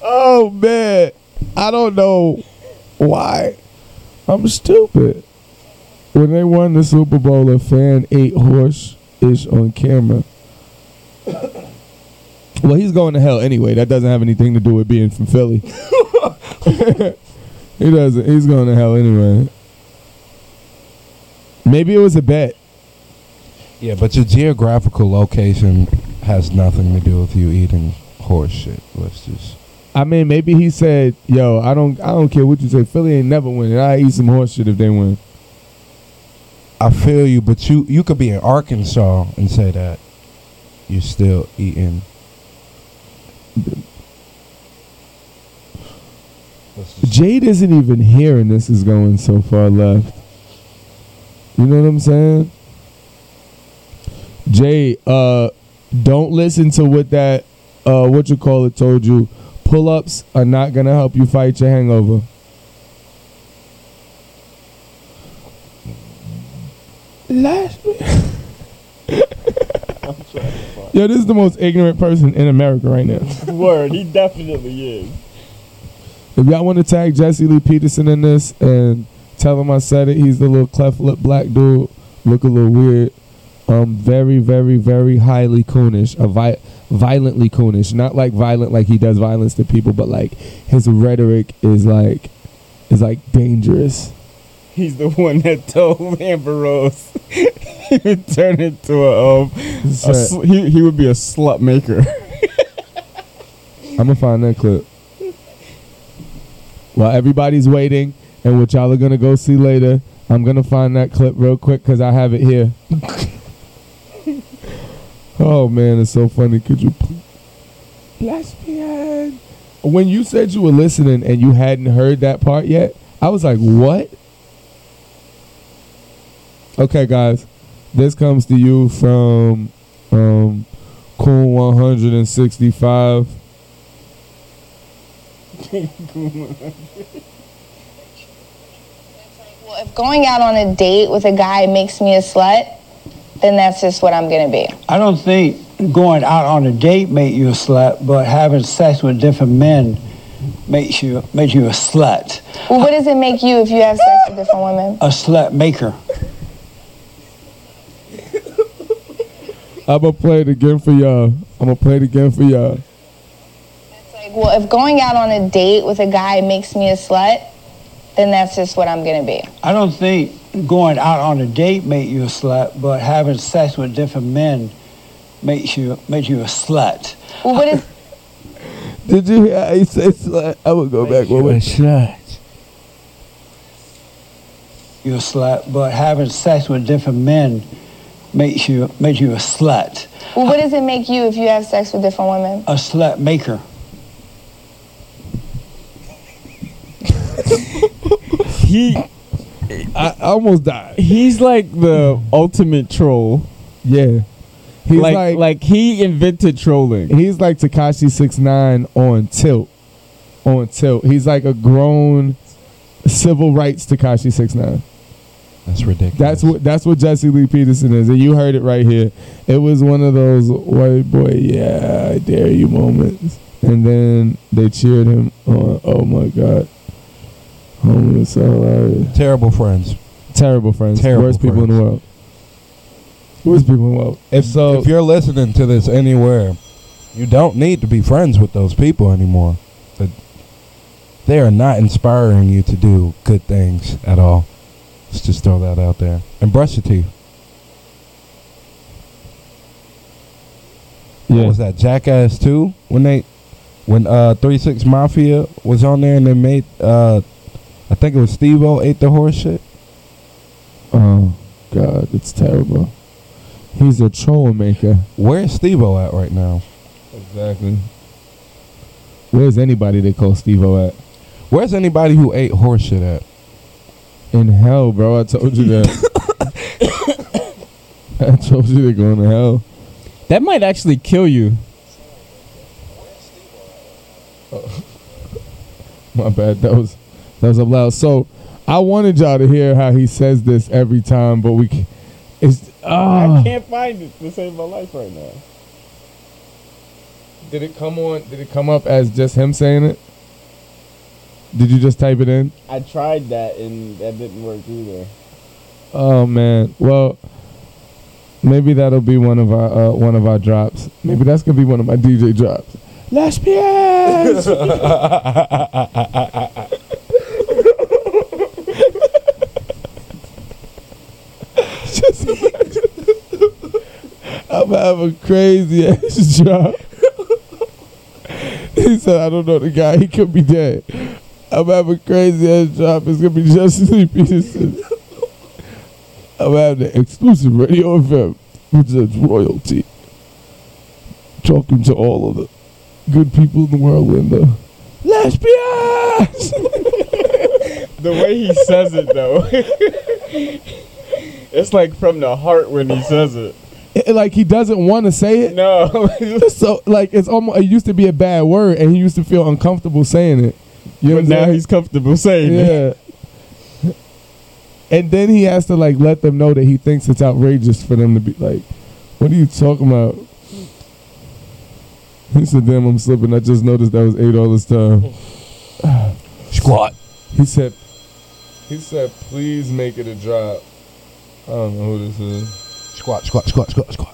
Oh, man. I don't know why. I'm stupid. When they won the Super Bowl, a fan ate horse-ish on camera. Well, he's going to hell anyway. That doesn't have anything to do with being from Philly. He doesn't. He's going to hell anyway. Maybe it was a bet. Yeah, but your geographical location has nothing to do with you eating horse shit. Let's just. I mean, maybe he said, "Yo, I don't care what you say. Philly ain't never winning. I eat some horse shit if they win." I feel you, but you could be in Arkansas and say that you're still eating. Jade isn't even here, and this is going so far left. You know what I'm saying? Jade, don't listen to what that told you. Pull-ups are not gonna help you fight your hangover. Last week. Yo, this is the most ignorant person in America right now. Word, he definitely is. If y'all want to tag Jesse Lee Peterson in this and tell him I said it, he's the little cleft lip black dude. Look a little weird. Very, very, very highly coonish. Violently coonish. Not like violent like he does violence to people, but like his rhetoric is like dangerous. He's the one that told Amber Rose he would turn into he would be a slut maker. I'm gonna find that clip. While everybody's waiting and what y'all are gonna go see later, I'm gonna find that clip real quick because I have it here. Oh man, it's so funny. Could you please? Lesbian. When you said you were listening and you hadn't heard that part yet, I was like, what? Okay, guys, this comes to you from Cool 165. Well, if going out on a date with a guy makes me a slut, then that's just what I'm gonna be. I don't think going out on a date makes you a slut, but having sex with different men makes you a slut. Well, what does it make you if you have sex with different women? A slut maker. I'm gonna play it again for y'all. It's like, well, if going out on a date with a guy makes me a slut, then that's just what I'm gonna be. I don't think going out on a date makes you a slut, but having sex with different men makes you a slut. Well, what is? Did you hear how he said slut? I would go back. What was slut? You're a slut, but having sex with different men makes you a slut. Well, what does it make you if you have sex with different women? A slut maker. I almost died. He's like the ultimate troll. Yeah. He's like he invented trolling. He's like Tekashi 6ix9ine on tilt. He's like a grown civil rights Tekashi 6ix9ine. That's ridiculous. That's what Jesse Lee Peterson is, and you heard it right here. It was one of those white boy, yeah, I dare you moments, and then they cheered him on. Oh my God, homeless, so hilarious. Terrible friends. Worst people in the world. If you're listening to this anywhere, you don't need to be friends with those people anymore. They are not inspiring you to do good things at all. Let's just throw that out there. And brush your teeth. Yeah. What was that, Jackass 2? When 3 6 Mafia was on there and they made I think it was Steve-O ate the horse shit. Oh God, it's terrible. He's a troublemaker. Where's Steve-O at right now? Exactly. Where's anybody they call Steve-O at? Where's anybody who ate horse shit at? In hell, bro. I told you that. I told you they're going to hell. That might actually kill you. Oh. My bad. That was up loud. So I wanted y'all to hear how he says this every time, but I can't find it to save my life right now. Did it come on? Did it come up as just him saying it? Did you just type it in? I tried that and that didn't work either. Oh man. Well, maybe that'll be one of our drops. Maybe that's gonna be one of my DJ drops. Lesbians. Just imagine. I'm gonna have a crazy ass drop. He said, I don't know the guy. He could be dead. I'm gonna have a crazy ass drop. It's gonna be Jesse Lee Peterson. I'm gonna have the exclusive radio FM, which is royalty. Talking to all of the good people in the world in the lesbians. The way he says it, though, it's like from the heart when he says it. Like he doesn't want to say it. No. So like it's almost. It used to be a bad word, and he used to feel uncomfortable saying it. You know, but now he's comfortable saying it. Yeah. And then he has to like let them know that he thinks it's outrageous for them to be like, "What are you talking about?" He said, "Damn, I'm slipping. I just noticed that was 8 all this time." Squat. He said, please make it a drop. I don't know who this is. Squat, squat, squat, squat, squat.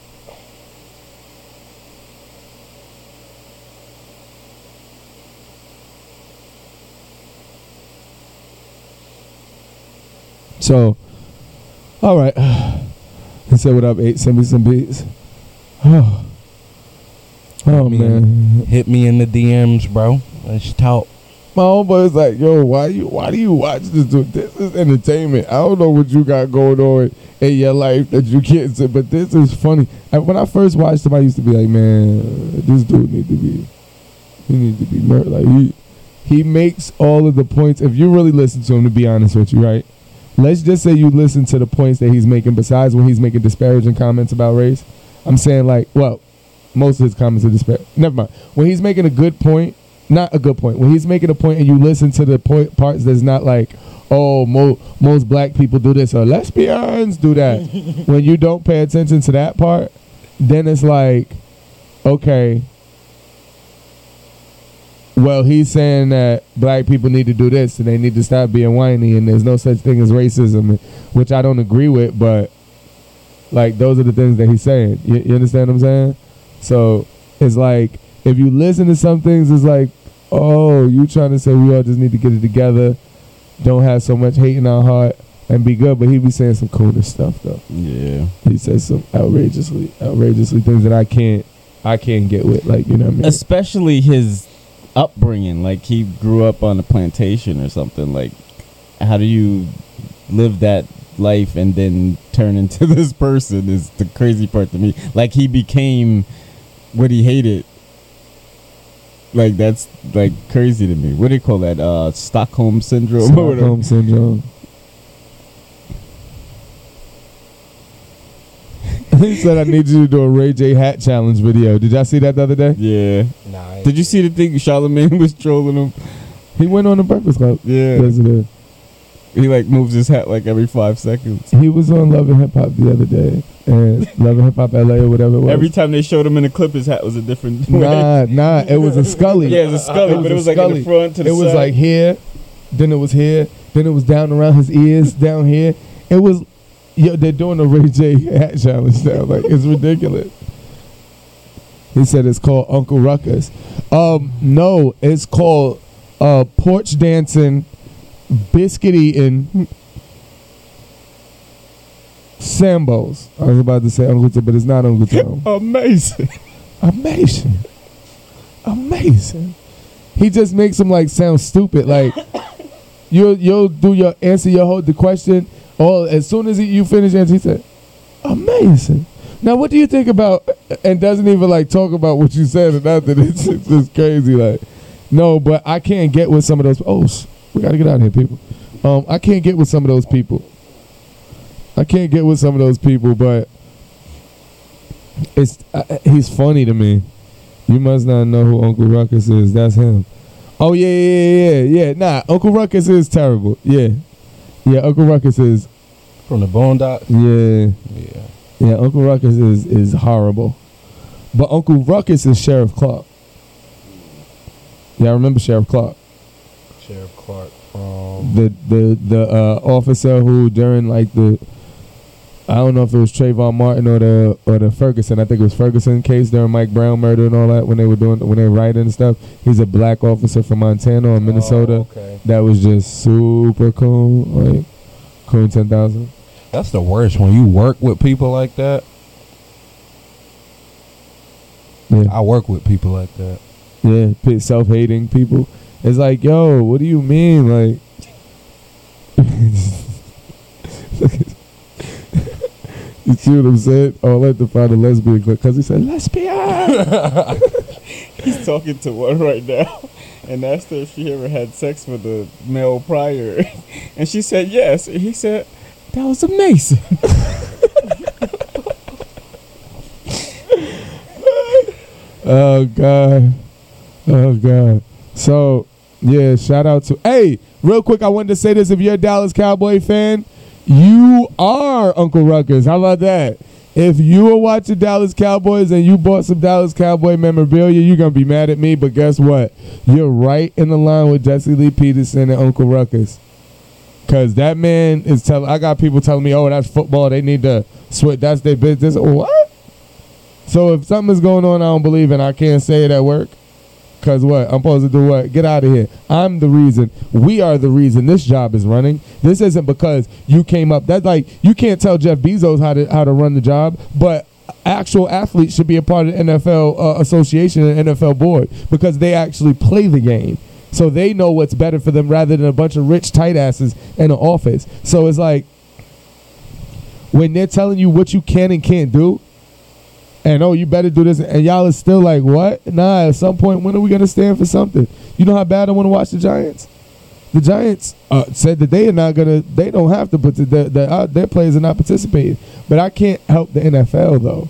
So, all right. He said, what up, 8? Send me some beats. Oh, man. Hit me in the DMs, bro. Let's talk. My homeboy's like, yo, why do you watch this? Dude? This is entertainment. I don't know what you got going on in your life that you can't say, but this is funny. When I first watched him, I used to be like, man, this dude need to be murdered. Like he makes all of the points. If you really listen to him, to be honest with you, right? Let's just say you listen to the points that he's making besides when he's making disparaging comments about race. I'm saying like, well, most of his comments are disparaging. Never mind. When he's making a good point, not a good point. When he's making a point and you listen to the parts that's not like, oh, most black people do this or lesbians do that. When you don't pay attention to that part, then it's like, okay, well, he's saying that black people need to do this and they need to stop being whiny and there's no such thing as racism, which I don't agree with, but like those are the things that he's saying. You understand what I'm saying? So it's like, if you listen to some things, it's like, oh, you trying to say we all just need to get it together, don't have so much hate in our heart, and be good. But he be saying some cooler stuff though. Yeah, he says some outrageously things that I can't get with. Like, you know what I mean? Especially his upbringing. Like he grew up on a plantation or something. Like, how do you live that life and then turn into this person? Is the crazy part to me. Like he became what he hated. Like that's like crazy to me. What do you call that? Stockholm syndrome. Stockholm syndrome. He said, I need you to do a Ray J hat challenge video. Did y'all see that the other day? Yeah. Nah. Did you see the thing Charlamagne was trolling him? He went on the Breakfast Club. Yeah. Yesterday. He like moves his hat like every 5 seconds. He was on Love and Hip Hop the other day. And Love and Hip Hop LA or whatever it was. Every time they showed him in a clip, his hat was a different way. Nah, it was a Scully. Yeah, it was a Scully, but it was like in the front to the side. It was like here, then it was here, then it was down around his ears, down here. It was, they're doing a Ray J hat challenge now. Like, it's ridiculous. He said it's called Uncle Ruckus. No, it's called porch dancing, biscuit eating, Sambos. I was about to say Uncle Tom, but it's not Uncle Tom. Amazing. He just makes him like sound stupid. Like you'll do your answer, the question. Or as soon as you finish answer, he said, "Amazing." Now, what do you think about? And doesn't even like talk about what you said or nothing. It's just crazy. Like, no, but I can't get with some of those. Oh, we gotta get out of here, people. I can't get with some of those people. But he's funny to me. You must not know who Uncle Ruckus is. That's him. Oh, yeah. Nah, Uncle Ruckus is terrible. Yeah, Uncle Ruckus is. From the Boondocks? Yeah. Yeah, Uncle Ruckus is horrible. But Uncle Ruckus is Sheriff Clark. Yeah, I remember Sheriff Clark. Sheriff Clark from... The officer who during like the... I don't know if it was Trayvon Martin or the Ferguson. I think it was Ferguson case during Mike Brown murder and all that when they were writing and stuff. He's a black officer from Montana or Minnesota. Oh, okay. That was just super cool, like cool 10,000. That's the worst when you work with people like that. Yeah. I work with people like that. Yeah, self-hating people. It's like, yo, what do you mean, like? You see what I'm saying? Oh, I like to find a lesbian clip because he said lesbian. He's talking to one right now and asked her if she ever had sex with a male prior, and she said yes. And he said that was amazing. Oh God. So yeah, shout out to. Hey, real quick, I wanted to say this: if you're a Dallas Cowboy fan, you are Uncle Ruckus. How about that? If you were watching Dallas Cowboys and you bought some Dallas Cowboy memorabilia, you're going to be mad at me. But guess what? You're right in the line with Jesse Lee Peterson and Uncle Ruckus. Because that man is telling, I got people telling me, oh, that's football. They need to switch. That's their business. What? So if something is going on I don't believe in, I can't say it at work. Because what? I'm supposed to do what? Get out of here. I'm the reason. We are the reason this job is running. This isn't because you came up. That's like, you can't tell Jeff Bezos how to run the job, but actual athletes should be a part of the NFL association and NFL board because they actually play the game. So they know what's better for them rather than a bunch of rich tight asses in an office. So it's like, when they're telling you what you can and can't do, and oh, you better do this, and y'all is still like, what? Nah, at some point, when are we going to stand for something? You know how bad I want to watch the Giants? The Giants said that they are not going to, they don't have to put their players are not participating. But I can't help the NFL, though.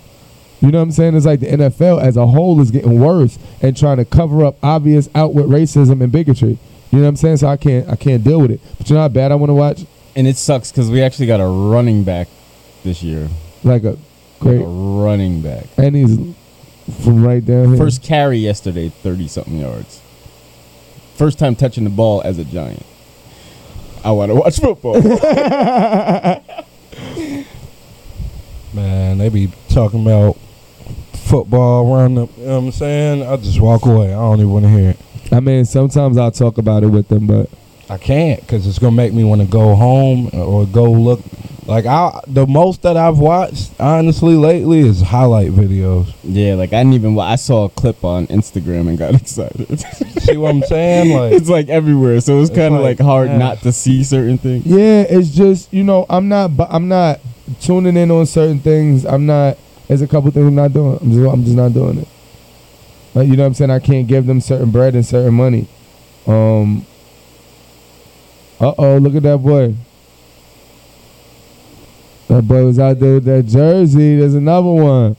You know what I'm saying? It's like the NFL as a whole is getting worse and trying to cover up obvious outward racism and bigotry. You know what I'm saying? So I can't deal with it. But you know how bad I want to watch? And it sucks because we actually got a running back this year. Like a great running back. And he's from right down here. First carry yesterday, 30-something yards. First time touching the ball as a Giant. I want to watch football. Man, they be talking about football around the, you know what I'm saying? I just walk away. I don't even want to hear it. I mean, sometimes I'll talk about it with them, but I can't because it's going to make me want to go home or go look. Like, the most that I've watched, honestly, lately is highlight videos. Yeah, like, I saw a clip on Instagram and got excited. See what I'm saying? Like, it's, like, everywhere, so it's kind of, like, hard not to see certain things. Yeah, it's just, you know, I'm not tuning in on certain things. There's a couple things I'm not doing. I'm just not doing it. Like, you know what I'm saying? I can't give them certain bread and certain money. Look at that boy. That boy was out there with that jersey. There's another one.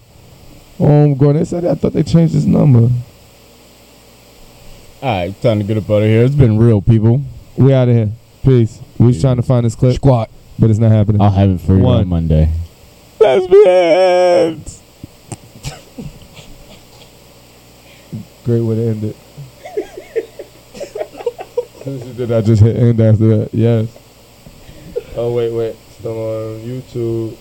They said I thought they changed his number. All right, time to get up out of here. It's been real, people. We out of here. Peace. We was trying to find this clip. Squat. But it's not happening. I'll have it for you on Monday. Lesbians. Great way to end it. Did I just hit end after that? Yes. Oh, wait. Still on YouTube.